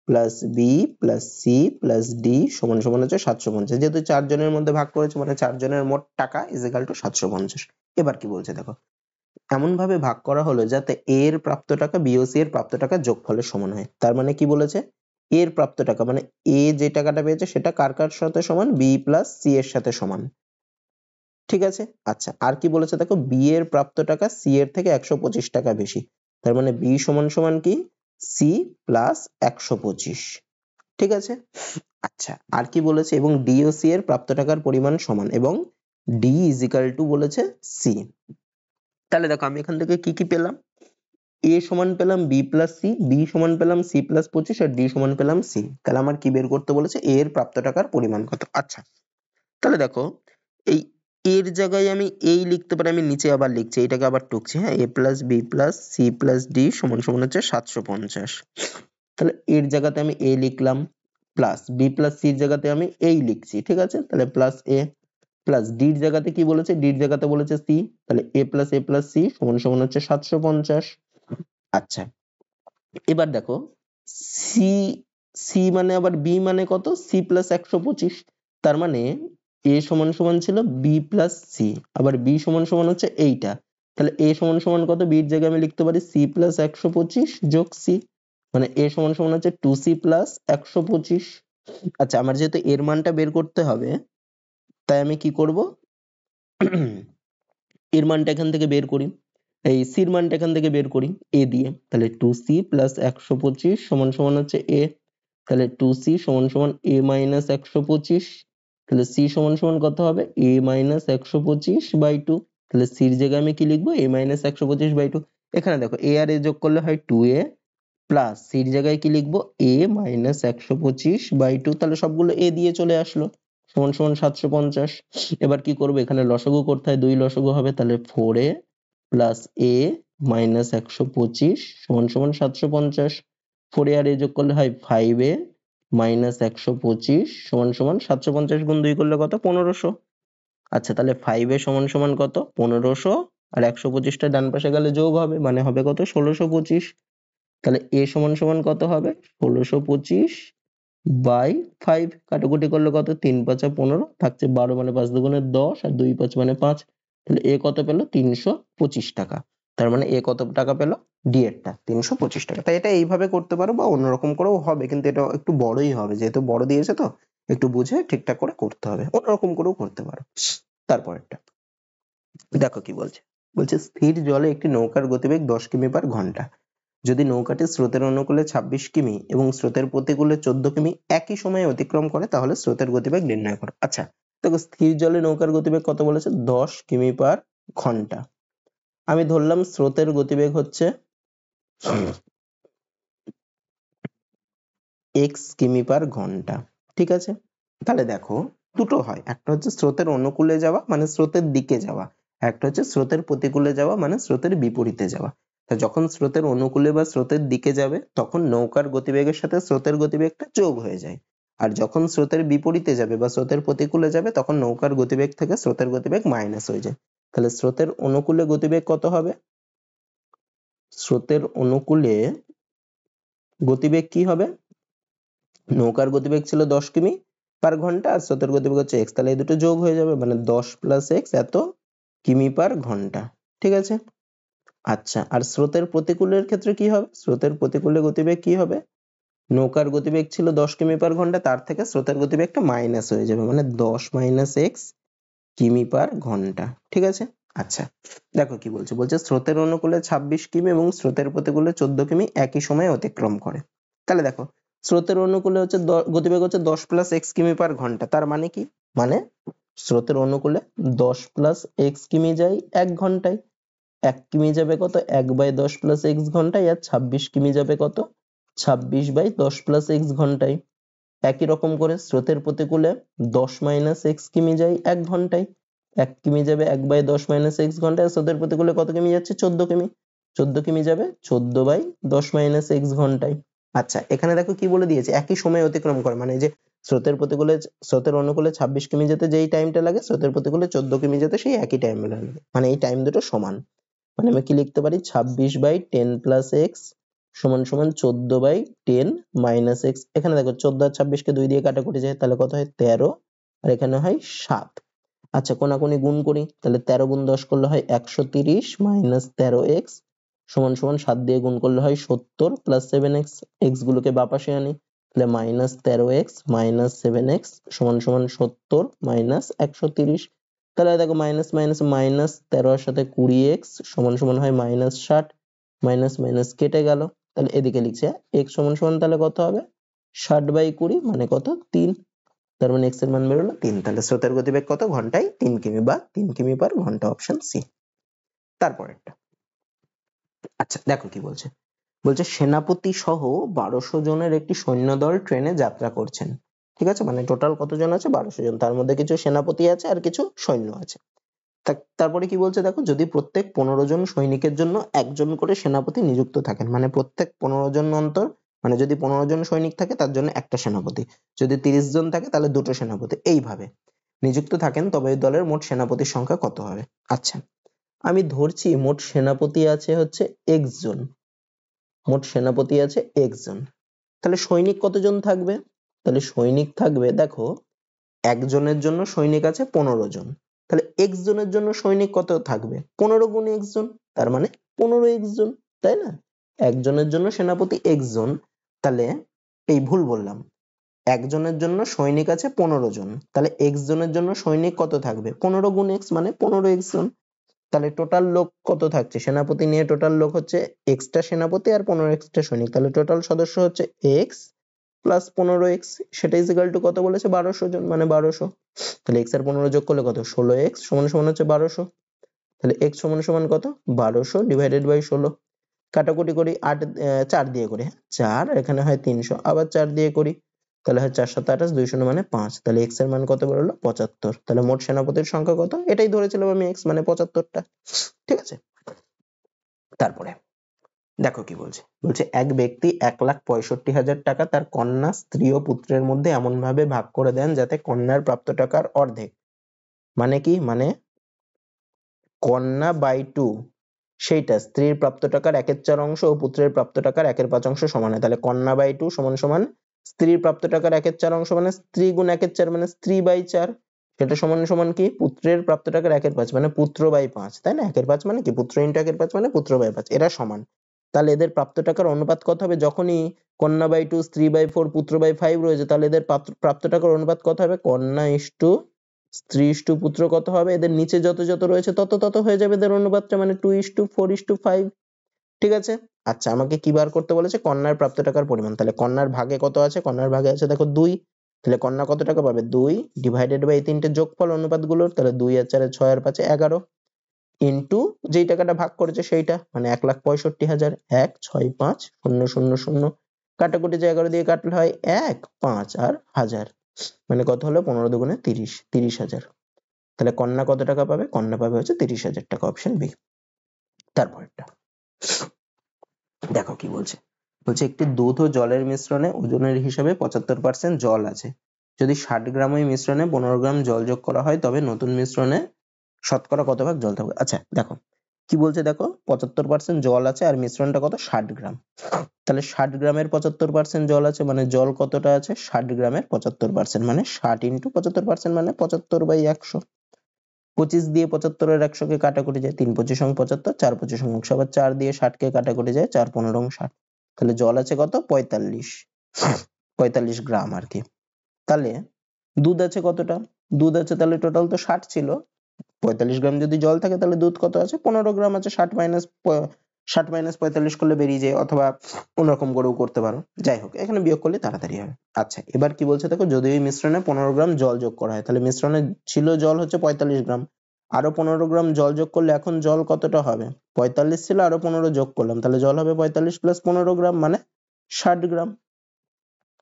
plus B plus C plus D সমান সমান হচ্ছে 750। যেহেতু 4 জনের মধ্যে ভাগ করেছে মানে 4 জনের মোট টাকা ইজ ইকুয়াল টু 750। এবার কি বলছে দেখো, এমন ভাবে ভাগ করা হলো যাতে এ এর প্রাপ্ত টাকা বি ও সি এর প্রাপ্ত টাকা যোগফলের সমান হয়। তার মানে কি বলেছে, এ এর প্রাপ্ত টাকা মানে এ যে টাকাটা পেয়েছে সেটা কার কার সাথে সমান? বি প্লাস সি এর সাথে সমান, ঠিক আছে। আচ্ছা আর কি বলেছে দেখো, বি এর প্রাপ্ত টাকা সি এর থেকে 125 টাকা বেশি, তার মানে বি সমান সমান কি? সি প্লাস 125, ঠিক আছে। আচ্ছা আর কি বলেছে, এবং ডি ও সি এর প্রাপ্ত টাকার পরিমাণ সমান, এবং ডি ইজ ইকুয়াল টু বলেছে সি। তাহলে দেখো আমি এখান থেকে কি কি পেলাম, এ সমান পেলাম বি প্লাস সি, বি সমান পেলাম সি প্লাস 25, আর ডি সমান পেলাম সি। তাহলে আমার কি বের করতে বলেছে? এ এর প্রাপ্ত টাকার পরিমাণ কত। আচ্ছা তাহলে দেখো, এই এর জায়গায় আমি এই লিখতে পারি, আমি নিচে আবার লিখছি, এটাকে আবার টুকছি, হ্যাঁ, A plus B plus C plus D সমান সমান হচ্ছে 750। তাহলে এর জায়গাতে আমি এ লিখলাম, প্লাস বি প্লাস সির জায়গাতে আমি এই লিখছি, ঠিক আছে। তাহলে প্লাস এ, প্লাস ডির জায়গাতে কি বলেছে? ডির জায়গাতে বলেছে সি, তাহলে এ প্লাস সি সমান সমান হচ্ছে 750। আচ্ছা এবার দেখো, সি সি মানে আবার বি মানে কত? C plus 125। তার মানে এ সমান সমান ছিল বি প্লাস সি, আবার বি সমান সমান হচ্ছে এইটা। তাহলে এ সমান সমান কত? বির জায়গায় আমি লিখতে পারি সি প্লাস 125 যোগ সি, মানে এ সমান সমান হচ্ছে 2c প্লাস 125। আচ্ছা আমার যেহেতু এর মানটা বের করতে হবে তাই আমি কি করব, এর মানটা এখান থেকে বের করি, এই সির মানটা এখান থেকে বের করি এ দিয়ে। তাহলে 2c প্লাস 125 সমান সমান হচ্ছে এ, তাহলে 2c সমান সমান a মাইনাস 125, তাহলে c সমান সমান কত হবে? a minus 125 by 2। তাহলে c এর জায়গায় আমি কি লিখবো? a minus 125 by 2। এখানে দেখো a আর a যোগ করলে হয় 2a, প্লাস c এর জায়গায় কি লিখবো? a minus 125 by 2। তাহলে সবগুলো a দিয়ে চলে আসলো, সমান সমান 750। এবার কি করবো? এখানে লসাগু করতে হয়, 2 লসাগু হবে, তাহলে 4a প্লাস a মাইনাস 125 সমান সমান 750। 4a আর a যোগ করলে হয় 5a মাইনাস 125 সমান সমান 750 গুণ 2 করলে কত? 1500। আচ্ছা তাহলে 5a সমান সমান কত? 1500, আর 125টা ডান পাশে গেলে যোগ হবে, মানে হবে কত? 1625। তাহলে a সমান সমান কত হবে? 1625 বাই 5, কাটাকুটি করলে কত? 3 5 15, থাকছে 12, মানে 5 দুগুণে 10 আর 2 5 মানে 5। তাহলে a কত পেল? 325 টাকা। তার মানে a কত টাকা পেল? ডি এরটা 325 টাকা। তাই এটা এইভাবে করতে পারো বা অন্যরকম করেও হবে, কিন্তু এটা একটু বড়ই হবে, যেহেতু বড় দিয়েছে তো একটু বুঝে ঠিকঠাক করে করতে হবে, অন্যরকম করেও করতে পারো। তারপরেরটা দেখো কি বলছে, বলছে স্থির জলে একটি নৌকার গতিবেগ 10 কিমি পার ঘন্টা। যদি নৌকাটি স্রোতের অনুকূলে 26 কিমি এবং স্রোতের প্রতিকূলে 14 কিমি একই সময়ে অতিক্রম করে তাহলে স্রোতের গতিবেগ নির্ণয় করো। আচ্ছা দেখো, স্থির জলে নৌকার গতিবেগ কত বলেছে? 10 কিমি পার ঘন্টা। আমি ধরলাম স্রোতের গতিবেগ হচ্ছে x কিমি পার ঘন্টা, ঠিক আছে। তাহলে দেখো দুটো হয়, একটা হচ্ছে স্রোতের অনুকূলে যাওয়া মানে স্রোতের দিকে যাওয়া, একটা হচ্ছে স্রোতের প্রতিকূলে যাওয়া মানে স্রোতের বিপরীতে যাওয়া। তা যখন স্রোতের অনুকূলে বা স্রোতের দিকে যাবে তখন নৌকার গতিবেগের সাথে স্রোতের গতিবেগটা যোগ হয়ে যায়, আর যখন স্রোতের বিপরীতে যাবে বা স্রোতের প্রতিকূলে যাবে তখন নৌকার গতিবেগ থেকে স্রোতের গতিবেগ মাইনাস হয়ে যায়। তাহলে স্রোতের অনুকূলে গতিবেগ কত হবে? স্রোতের অনুকূলে গতিবেগ কি হবে? নৌকার গতিবেগ ছিল 10 কিমি পার ঘন্টা আর স্রোতের গতিবেগ হচ্ছে x, তাহলে এই দুটো যোগ হয়ে যাবে মানে 10 প্লাস x এত কিমি পার ঘন্টা। ঠিক আছে। আচ্ছা, আর স্রোতের প্রতিকূলের ক্ষেত্রে কি হবে? স্রোতের প্রতিকূলে গতিবেগ কি হবে? নৌকার গতিবেগ ছিল 10 কিমি পার ঘন্টা, তার থেকে স্রোতের গতিবেগটা মাইনাস হয়ে যাবে মানে 10 মাইনাস x কিমি পার ঘন্টা। ঠিক আছে। আচ্ছা, দেখো কি বলছে, বলছে স্রোতের অনুকূলে 26 কিমি এবং স্রোতের প্রতিকূলে 14 কিমি একই সময়ে অতিক্রম করে। তাহলে দেখো, স্রোতের অনুকূলে হচ্ছে গতিবেগ হচ্ছে 10 প্লাস এক্স কিমি পার ঘন্টা, তার মানে কি? মানে স্রোতের অনুকূলে 10 প্লাস এক্স কিমি যায় 1 ঘন্টায়, 1 কিমি যাবে কত 1/10 প্লাস এক্স ঘন্টায়, আর 26 কিমি যাবে কত 26/10 প্লাস এক্স ঘন্টায়। একই রকম করে স্রোতের প্রতিকূলে 10 মাইনাস এক্স কিমি যায় 1 ঘন্টায়, 1 কিমি যাবে 1/10 মাইনাস এক্স ঘন্টায়, স্রোতের প্রতিকূলে কত কিমি যাচ্ছে 14 কিমি, 14 কিমি যাবে 14/10 মাইনাস এক্স ঘন্টায়। আচ্ছা, এখানে দেখো কি বলে দিয়েছে, একই সময় অতিক্রম করে, মানে এই যে স্রোতের প্রতিকূলে স্রোতের অনুকূলে 26 কিমি যেতে যেই টাইমটা লাগে স্রোতের প্রতিকূলে 14 কিমি যেতে সেই একই টাইম লাগে, মানে এই টাইম দুটো সমান। মানে আমি কি লিখতে পারি 26/10 প্লাস এক্স সমান সমান 14/10 মাইনাস এক্স। এখানে দেখো 14 আর 26 কে 2 দিয়ে কাটাকুটি যায়, তাহলে কত হয় 13, আর এখানে হয় 7। আচ্ছা, কোনাকুনি গুণ করি, তাহলে 13 গুণ 10 করলে হয় 130 মাইনাস 13x সমান সমান 7 দিয়ে গুণ করলে হয় 70 প্লাস 7x। এক্স গুলোকে বাপাশে আনি, তাহলে মাইনাস 13x মাইনাস 7x সমান সমান 70 মাইনাস 130। তাহলে দেখো মাইনাস মাইনাস মাইনাস 13 এর সাথে 20x সমান সমান হয় মাইনাস 60, মাইনাস মাইনাস কেটে গেল, তাহলে এদিকে লিখছে x সমান সমান তাহলে কত হবে 60/20 মানে কত 3, তার মানে x এর মান বেরোলো 3। তাহলে স্রোতের গতিবেগ কত ঘন্টায় 3 কিমি বা 3 কিমি পার ঘন্টা, অপশন সি। তারপরেরটা, আচ্ছা দেখো কি বলছে, বলছে সেনাপতি সহ 1200 জনের একটি সৈন্যদল ট্রেনে যাত্রা করছেন। ঠিক আছে, মানে টোটাল কতজন আছে 1200 জন, তার মধ্যে কিছু সেনাপতি আছে আর কিছু সৈন্য আছে। তারপরে কি বলছে দেখো, যদি প্রত্যেক 15 জন সৈনিকের জন্য একজন করে সেনাপতি নিযুক্ত থাকেন, মানে প্রত্যেক 15 জন অন্তর, মানে যদি 15 জন সৈনিক থাকে তার জন্য একটা সেনাপতি, যদি 30 জন থাকে তাহলে দুটো সেনাপতি, এইভাবে নিযুক্ত থাকেন, তবে এই দলের মোট সেনাপতির সংখ্যা কত হবে? আচ্ছা, আমি ধরছি মোট সেনাপতি আছে হচ্ছে x জন, মোট সেনাপতি আছে x জন, তাহলে সৈনিক কতজন থাকবে? তাহলে সৈনিক থাকবে দেখো, একজনের জন্য সৈনিক আছে 15 জন, তাহলে x জনের জন্য সৈনিক কত থাকবে 15 গুণ x জন, তার মানে 15x জন, তাই না? একজনের জন্য সেনাপতি x জন, তাহলে এই ভুল বললাম, একজনের জন্য সৈনিক আছে 15 জন, তাহলে x জনের জন্য সৈনিক কত থাকবে 15 গুণ x মানে 15x জন। তাহলে টোটাল লোক কত থাকছে, সেনাপতি নিয়ে টোটাল লোক হচ্ছে এক্সট্রা সেনাপতি আর 15 এক্সট্রা সৈনিক, তাহলে টোটাল সদস্য হচ্ছে x প্লাস 15x, সেটা ইজ ইকুয়াল টু কত বলেছে 1200 জন, মানে 1200। তাহলে x আর 15 যোগ করলে কত 16x সমান সমান হচ্ছে 1200, তাহলে x সমান সমান কত 1200 ডিভাইডেড বাই 16। কাটাকুটি করি 8 4 দিয়ে করি, 4 এখানে হয় 300, আবার 4 দিয়ে করি, তাহলে হয় 4 7 28 2 0 মানে 5, তাহলে x এর মান কত বেরোলো 75। তাহলে মোট সেনাপতির সংখ্যা কত, এটাই ধরেছিলাম আমি x মানে 75টা। ঠিক আছে। তারপরে দেখো কি বলছে, বলছে এক ব্যক্তি 1,65,000 টাকা তার কন্যা, স্ত্রী ও পুত্রের মধ্যে এমন ভাবে ভাগ করে দেন যাতে কন্যার প্রাপ্ত টাকার অর্ধেক, মানে কি, মানে কন্যা বাই 2 সেইটা স্ত্রীর প্রাপ্ত টাকার 1/4 অংশ ও পুত্রের প্রাপ্ত টাকার 1/5 অংশ সমান হয়। তাহলে কন্যা বাই 2 সমান সমান স্ত্রীর প্রাপ্ত টাকার 1/4 অংশ মানে স্ত্রী গুণ 1/4 মানে স্ত্রী বাই 4, সেটা সমান সমান কি পুত্রের প্রাপ্ত টাকার 1/5 মানে পুত্র বাই 5, তাই না? 1/5 মানে কি পুত্র ইন্টু 1/5 মানে পুত্র বাই 5, এরা সমান। তাহলে এদের প্রাপ্ত টাকার অনুপাত কত হবে, যখনই কন্যা বাই 2 স্ত্রী বাই 4 পুত্র বাই 5 রয়েছে, তাহলে এদের প্রাপ্ত টাকার অনুপাত কত হবে, কন্যা ইস্টু স্ত্রী ইস্টু পুত্র কত হবে, এদের নিচে যত যত রয়েছে তত তত হয়ে যাবে এদের অনুপাতটা, মানে 2:4:5। ঠিক আছে। আচ্ছা, আমাকে কি বার করতে বলেছে, কন্যার প্রাপ্ত টাকার পরিমাণ। তাহলে কন্যার ভাগে কত আছে, কন্যার ভাগে আছে দেখো 2, তাহলে কন্যা কত টাকা পাবে 2 ডিভাইডেড বাই তিনটে যোগফল অনুপাতগুলোর, তাহলে 2 আর 4 6 আর 5 11 ইন্টু যেই টাকাটা ভাগ করেছে সেইটা, মানে 1,65,000 1 6 5 0 0 0, কাটাকুটি যে 11 দিয়ে কাটলে হয় 1 5 আর 1000, মানে কত হলো 15 দুগুণে 30, 30,000। তাহলে কন্যা কত টাকা পাবে? কন্যা পাবে হচ্ছে 30,000 টাকা, অপশন বি। তারপরেরটা দেখো কি বলছে। বলছে একটি দুধ ও জলের মিশ্রণে ওজনের হিসাবে 75% জল আছে। যদি 60 গ্রাম ওই মিশ্রণে 15 গ্রাম জল যোগ করা হয় তবে নতুন মিশ্রণে শতকরা কত ভাগ জল থাকবে? আচ্ছা দেখো কি বলছে, দেখো 75% জল আছে আর মিশ্রণটা কত? 60 গ্রাম। তাহলে 60 গ্রামের 75% জল আছে, মানে জল কতটা আছে? 60 গ্রামের 75%, মানে 60 ইন্টু 75% মানে 75/100। 25 দিয়ে 75 এর 100 কে কাটাকুটি যায়, 3 25 75, 4 25 100, আবার 4 দিয়ে 60 কে কাটাকুটি যায়, 4 15 60। তাহলে জল আছে কত? 45 গ্রাম আর কি। তাহলে দুধ আছে কতটা? দুধ আছে তাহলে টোটাল তো 60 ছিল, 45 গ্রাম যদি জল থাকে তাহলে দুধ কত আছে? 15 গ্রাম আছে। 60 মাইনাস 45 করলে বেরিয়ে যায়, অথবা অন্যরকম করেও করতে পারো, যাই হোক এখানে বিয়োগ করলে তাড়াতাড়ি হবে। আচ্ছা এবার কি বলছে দেখো, যদি এই মিশ্রণে 15 গ্রাম জল যোগ করা হয়, তাহলে মিশ্রণে ছিল জল হচ্ছে 45 গ্রাম, আরো 15 গ্রাম জল যোগ করলে এখন জল কতটা হবে? 45 ছিল, আরো 15 যোগ করলাম, তাহলে জল হবে 45 প্লাস 15 গ্রাম মানে 60 গ্রাম।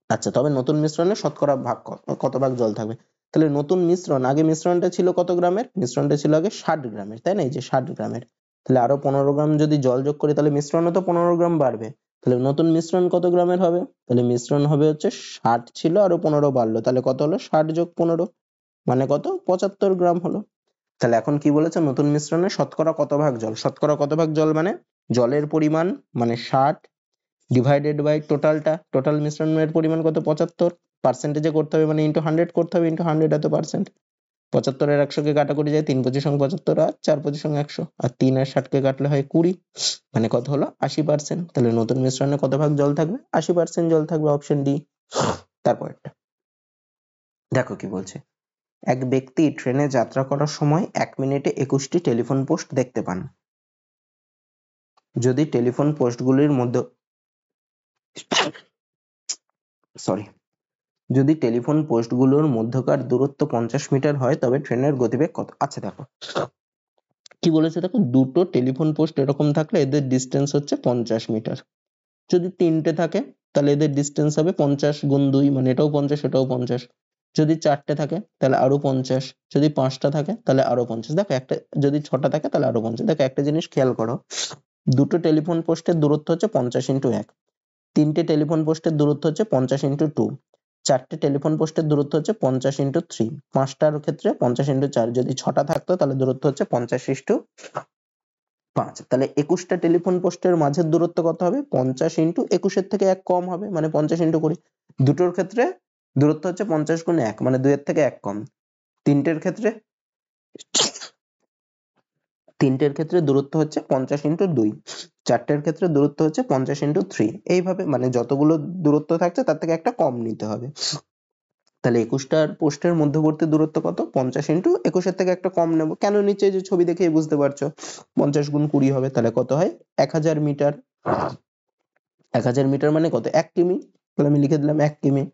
আচ্ছা তবে নতুন মিশ্রণে শতকরা ভাগ কত ভাগ জল থাকবে? তাহলে নতুন মিশ্রণ, আগে মিশ্রণটা ছিল কত গ্রামের? মিশ্রণটা ছিল আগে 60 গ্রামের, তাই না? এই যে 60 গ্রামের, তাহলে আরো 15 গ্রাম যদি জল যোগ করি তাহলে মিশ্রণও তো 15 গ্রাম বাড়বে। তাহলে নতুন মিশ্রণ কত গ্রামের হবে? তাহলে মিশ্রণ হবে হচ্ছে 60 ছিল আরো 15 বাড়লো, তাহলে কত হলো? 60 যোগ 15 মানে কত? 75 গ্রাম হলো। তাহলে এখন কি বলেছে, নতুন মিশ্রণে শতকরা কত ভাগ জল? শতকরা কত ভাগ জল মানে জলের পরিমাণ মানে 60 ডিভাইডেড বাই টোটাল মিশ্রণের পরিমাণ কত? 75, পার্সেন্টেজে করতে হবে মানে ইন্টু 100 করতে হবে, ইন্টু 100 এত পার্সেন্ট। 75 এর 100 কে কাটাকুটি যায়, 3 25 75 আর 4 25 100, আর 3 আর 60 কে কাটলে হয় 20, মানে কত হলো? 80%। তাহলে নতুন মিশ্রণে কত ভাগ জল থাকবে? 80% জল থাকবে, অপশন ডি। তারপরটা দেখো কি বলছে। এক ব্যক্তি ট্রেনে যাত্রা করার সময় 1 মিনিটে 21টি টেলিফোন পোস্ট দেখতে পান। যদি টেলিফোন পোস্টগুলির মধ্যে যদি টেলিফোন পোস্টগুলোর মধ্যকার দূরত্ব 50 মিটার হয় তবে ট্রেনের গতিবেগ কত? আচ্ছা দেখো কি বলেছে, দেখো দুটো টেলিফোন পোস্ট এরকম থাকলে এদের ডিস্টেন্স হচ্ছে 50 মিটার। যদি তিনটে থাকে তাহলে এদের ডিস্টেন্স হবে 50 গুণ 2, মানে এটাও 50 এটাও 50। যদি 4টে থাকে তাহলে আরো 50, যদি 5টা থাকে তাহলে আরো 50, দেখো একটা যদি 6টা থাকে তাহলে আরো 50। দেখো একটা জিনিস খেয়াল করো, দুটো টেলিফোন পোস্টের দূরত্ব হচ্ছে 50 ইন্টু 1, তিনটে টেলিফোন পোস্টের দূরত্ব হচ্ছে 50 ইন্টু 2, চারটে টেলিফোন পোস্টের দূরত্ব হচ্ছে 50 ইন্টু 3, পাঁচটার ক্ষেত্রে 50 ইন্টু 4, যদি 6টা থাকতো তাহলে দূরত্ব হচ্ছে 50 ইন্টু 5। তাহলে 21টা টেলিফোন পোস্টের মাঝের দূরত্ব কত হবে? 50 ইন্টু 21 থেকে 1 কম হবে, মানে 50 ইন্টু 20। দুটোর ক্ষেত্রে দূরত্ব হচ্ছে 50 গুণ 1, মানে 2 এর থেকে 1 কম। তিনটের ক্ষেত্রে দূরত্ব হচ্ছে 50 ইন্টু 2, চারটের ক্ষেত্রে দূরত্ব হচ্ছে 50 ইন্টু 3। এইভাবে মানে যতগুলো দূরত্ব থাকছে তার থেকে একটা কম নিতে হবে। তাহলে 21টার পোস্টের মধ্যবর্তী দূরত্ব কত? 50 ইন্টু 21 থেকে একটা কম নেব। কেন নিচে যে ছবি দেখেই বুঝতে পারছো, 50 গুণ 20 হবে, তাহলে কত হয়? 1000 মিটার। 1000 মিটার মানে কত? 1 কিমি। তাহলে আমি লিখে দিলাম 1 কিমি।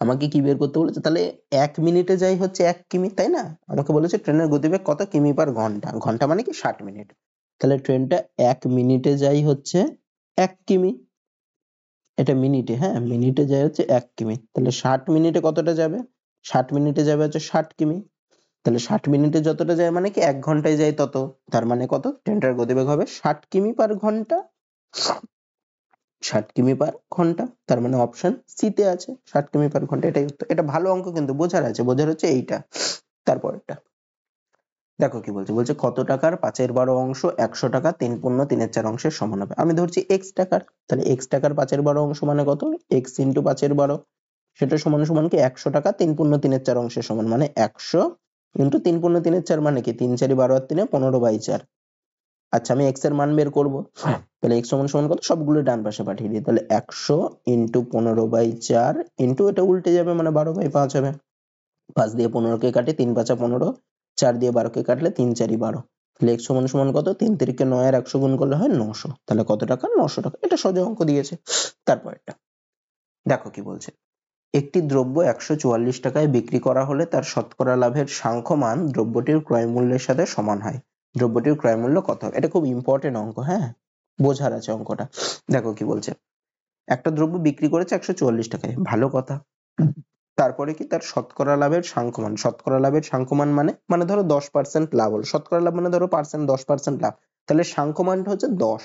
আমাকে কি বের করতে বলেছে? তাহলে 1 মিনিটে যাই হচ্ছে 1 কিমি, তাই না? আমাকে বলেছে ট্রেনের গতিবেগ কত কিমি পার ঘন্টা, ঘন্টা মানে কি 60 মিনিট। তাহলে ট্রেনটা 1 মিনিটে যাই হচ্ছে 1 কিমি, এটা মিনিটে, হ্যাঁ মিনিটে যায় হচ্ছে 1 কিমি। তাহলে 60 মিনিটে কতটা যাবে? 60 মিনিটে যাবে হচ্ছে 60 কিমি। তাহলে 60 মিনিটে যতটা যায় মানে কি 1 ঘন্টায় যায় তত, তার মানে কত? ট্রেনটার গতিবেগ হবে 60 কিমি পার ঘন্টা। 60 কিমি পার ঘন্টা, তার মানে অপশন সি তে আছে 60 কিমি পার ঘন্টা, এটাই উত্তর। এটা ভালো অঙ্ক কিন্তু বোঝার আছে, বোঝার হচ্ছে এইটা। তারপরটা দেখো কি বলছে। বলছে কত টাকার 5/12 অংশ 100 টাকা 3.3 অংশের সমান হবে? আমি ধরছি x টাকার, তাহলে x টাকার 5/12 অংশ মানে কত? x ইন্টু 5/12, সেটা সমান সমান কি 100 টাকা 3.3 অংশের সমান, মানে 100 ইন্টু 3.3 মানে কি 3 4 12 আর 3 15/4। আচ্ছা আমি x এর মান বের করব, তাহলে x সমান সমান কত? সবগুলো ডান পাশে পাঠিয়ে দিই, তাহলে 100 ইন্টু 15/4 ইন্টু এটা উল্টে যাবে মানে 12/5 হবে, 5 দিয়ে 15 কে কাটে 3 5 15, 4 দিয়ে 12 কে কাটলে 3 4 12, তাহলে x সমান সমান কত? 3 3 9 আর 100 গুণ করলে হয় 900। তাহলে কত টাকা? 900 টাকা। এটা সোজা অঙ্ক দিয়েছে। তারপরটা দেখো কি বলছে। একটি দ্রব্য 144 টাকায় বিক্রি করা হলে তার শতকরা লাভের সাংখ্যমান দ্রব্যটির ক্রয় মূল্যের সাথে সমান হয়। দ্রব্যটির ক্রয় মূল্য কত হবে? এটা খুব ইম্পর্টেন্ট অঙ্ক, হ্যাঁ বোঝার আছে অঙ্কটা। দেখো কি বলছে। একটা দ্রব্য বিক্রি করেছে 144 টাকায়, ভালো কথা। তারপরে কি তার শতকরা লাভের সাংখ্যমান। শতকরা লাভের সাংখ্যমান মানে ধরো 10% লাভ হলো, শতকরা লাভ মানে ধরো 10% লাভ, তাহলে সাংখ্যমানটা হচ্ছে 10।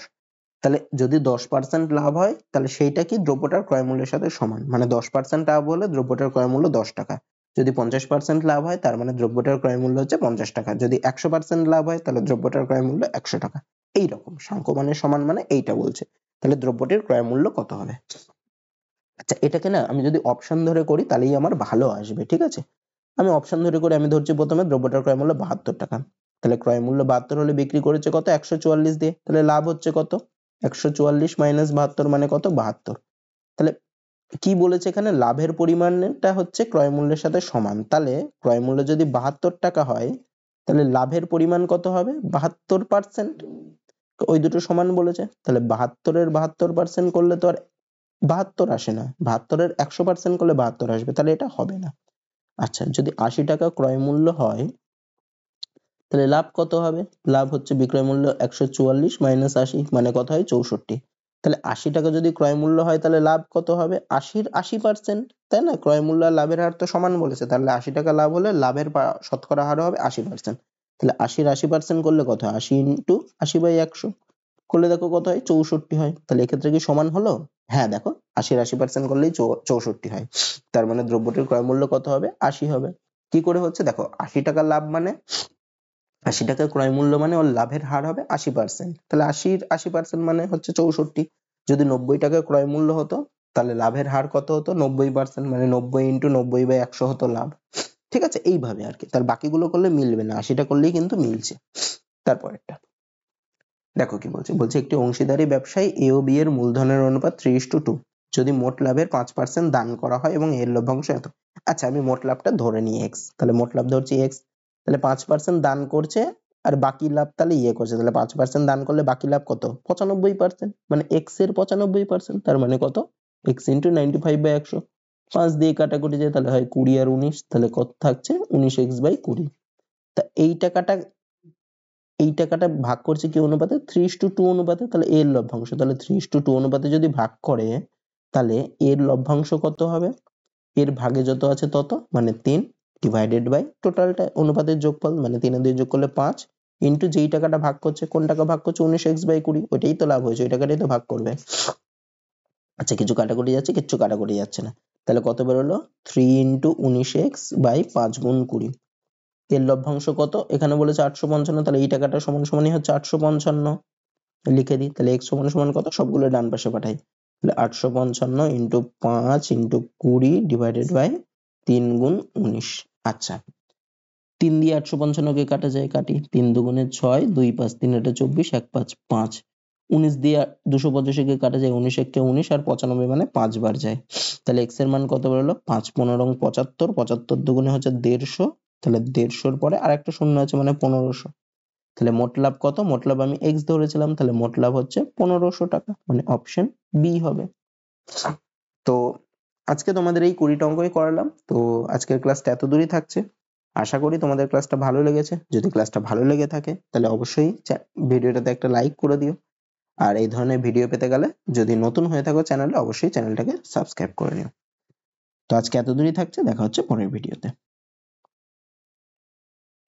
তাহলে যদি 10% লাভ হয় তাহলে সেইটা কি দ্রব্যটার ক্রয় মূল্যের সাথে সমান, মানে 10% লাভ হলে দ্রব্যটার ক্রয় মূল্য 10 টাকা। যদি 50% লাভ হয় তার মানে দ্রব্যটার ক্রয় মূল্য হচ্ছে 50 টাকা। যদি 100% লাভ হয় তাহলে দ্রব্যটার ক্রয় মূল্য 100 টাকা। এইরকম সাংখ্যমানের সমান মানে এইটা বলছে। তাহলে দ্রব্যটির ক্রয় মূল্য কত হবে। আচ্ছা, এটাকে না আমি যদি অপশন ধরে করি তাহলেই আমার ভালো আসবে, ঠিক আছে। আমি অপশন ধরে করে আমি ধরছি প্রথমে দ্রব্যটার ক্রয় মূল্য 72 টাকা। তাহলে ক্রয় মূল্য 72 হলে বিক্রি করেছে কত, 144 দিয়ে, তাহলে লাভ হচ্ছে কত, 144 মাইনাস 72 মানে কত, 72। তাহলে কি বলেছে এখানে, লাভের পরিমাণটা হচ্ছে ক্রয় মূল্যের সাথে সমান। তাহলে ক্রয় মূল্য যদি 72 টাকা হয় তাহলে লাভের পরিমাণ কত হবে, 72%। ওই দুটো সমান বলেছে, তাহলে 72-এর 72% করলে তো আর 72 আসে না, 72-এর 100% করলে 72 আসবে, তাহলে এটা হবে না। আচ্ছা, যদি 80 টাকা ক্রয় মূল্য হয় তাহলে লাভ কত হবে, লাভ হচ্ছে বিক্রয় মূল্য 144 মাইনাস 80 মানে কত হয়, 64। তাহলে 80 টাকা যদি ক্রয় মূল্য হয় তাহলে লাভ কত হবে, 80-র 80%, তাই না, ক্রয় মূল্য আর লাভের হার তো সমান বলেছে, তাহলে 80 টাকা লাভ হলে লাভের শতকরা হার হবে 80%। তাহলে 80-র 80% করলে কত হয়, 80 ইন্টু 80/100 করলে দেখো কত হয়, 64 হয়। তাহলে এক্ষেত্রে কি সমান হলো, হ্যাঁ দেখো 80-র 80% করলেই 64 হয়। তার মানে দ্রব্যটির ক্রয় মূল্য কত হবে, 80 হবে। কি করে হচ্ছে দেখো, 80 টাকা লাভ মানে 80 টাকা ক্রয় মূল্য মানে ওর লাভের হার হবে 80%, তাহলে 80-র 80% মানে হচ্ছে 64। যদি 90 টাকা ক্রয় মূল্য হতো তাহলে লাভের হার কত হতো, 90%, মানে 90 ইন্টু 90/100 হতো লাভ। ঠিক আছে, এইভাবে আর কি। তাহলে বাকিগুলো করলে মিলবে না, 80টা করলেই কিন্তু মিলছে। তারপরেরটা দেখো কি বলছে, বলছে একটি অংশীদারি ব্যবসায় এ ও বি এর মূলধনের অনুপাত 3:2। যদি মোট লাভের 5% দান করা হয় এবং এর লভ্যাংশ এত। আচ্ছা, আমি মোট লাভটা ধরে নিই এক্স, তাহলে মোট লাভ ধরছি এক্স, তাহলে 5% দান করছে আর বাকি লাভ তাহলে করছে, তাহলে 5% দান করলে বাকি লাভ কত, 95%, মানে এক্স এর 95%, তার মানে কত, এক্স ইন্টু 95/100। 5 দিয়ে কাটাকুটি যায় তাহলে হয় 20 আর 19, তাহলে কত থাকছে, 19x/20। তা এই টাকাটা ভাগ করছে কি অনুপাতে, 3:2 অনুপাতে, তাহলে এর লভ্যাংশ, তাহলে 3:2 অনুপাতে যদি ভাগ করে তাহলে এর লভ্যাংশ কত হবে, এর ভাগে যত আছে তত, মানে 3 ডিভাইডেড বাই টোটালটা অনুপাতের যোগফল, মানে 3 আর 2 যোগ করলে 5 ইন্টু যেই টাকাটা ভাগ করছে, কোন টাকা ভাগ করছে, 19x/20, ওইটাই তো লাভ হয়েছে, ওই টাকাটাই তো ভাগ করবে। আচ্ছা, কিছু কাটাকুটি যাচ্ছে, কিচ্ছু কাটাকুটি যাচ্ছে না, তাহলে কত বেরোলো, 3 ইন্টু 19x/5 গুণ 20। এর লভ্যাংশ কত, এখানে বলেছে 855, তাহলে এই টাকাটা সমান সমানই হচ্ছে 855, লিখে দিই। তাহলে x সমান সমান কত, সবগুলো ডান পাশে পাঠাই, তাহলে 855 ইন্টু 5 ইন্টু 20 ডিভাইডেড বাই 3 গুণ 19। আচ্ছা, 3 দিয়ে 855 কে কাটা যায়, কাটি, 3 দুগুণে 6, 2 5 3 এটা 24, 1 5 5। 19 দিয়ে 285 কে কাটা যায়, 19 1 19 আর 95 মানে 5 বার যায়। তাহলে x এর মান কত বেরোলো, 5 15 75, 75 দুগুণে হচ্ছে 150, তাহলে 150-র পরে আর একটা শূন্য আছে মানে 1500। তাহলে মোট লাভ কত, মোট লাভ আমি এক্স ধরেছিলাম, তাহলে মোট লাভ হচ্ছে 1500 টাকা, মানে অপশন বি হবে। তো আজকে তোমাদের এই 20টা অঙ্কই করালাম। তো আজকের ক্লাসটা এত দূরই থাকছে। আশা করি তোমাদের ক্লাসটা ভালো লেগেছে। যদি ক্লাসটা ভালো লেগে থাকে তাহলে অবশ্যই ভিডিওটাতে একটা লাইক করে দিও। আর এই ধরনের ভিডিও পেতে গেলে যদি নতুন হয়ে থাকো চ্যানেলে, অবশ্যই চ্যানেলটাকে সাবস্ক্রাইব করে নিও। তো আজকে এত দূরই থাকছে, দেখা হচ্ছে পরের ভিডিওতে।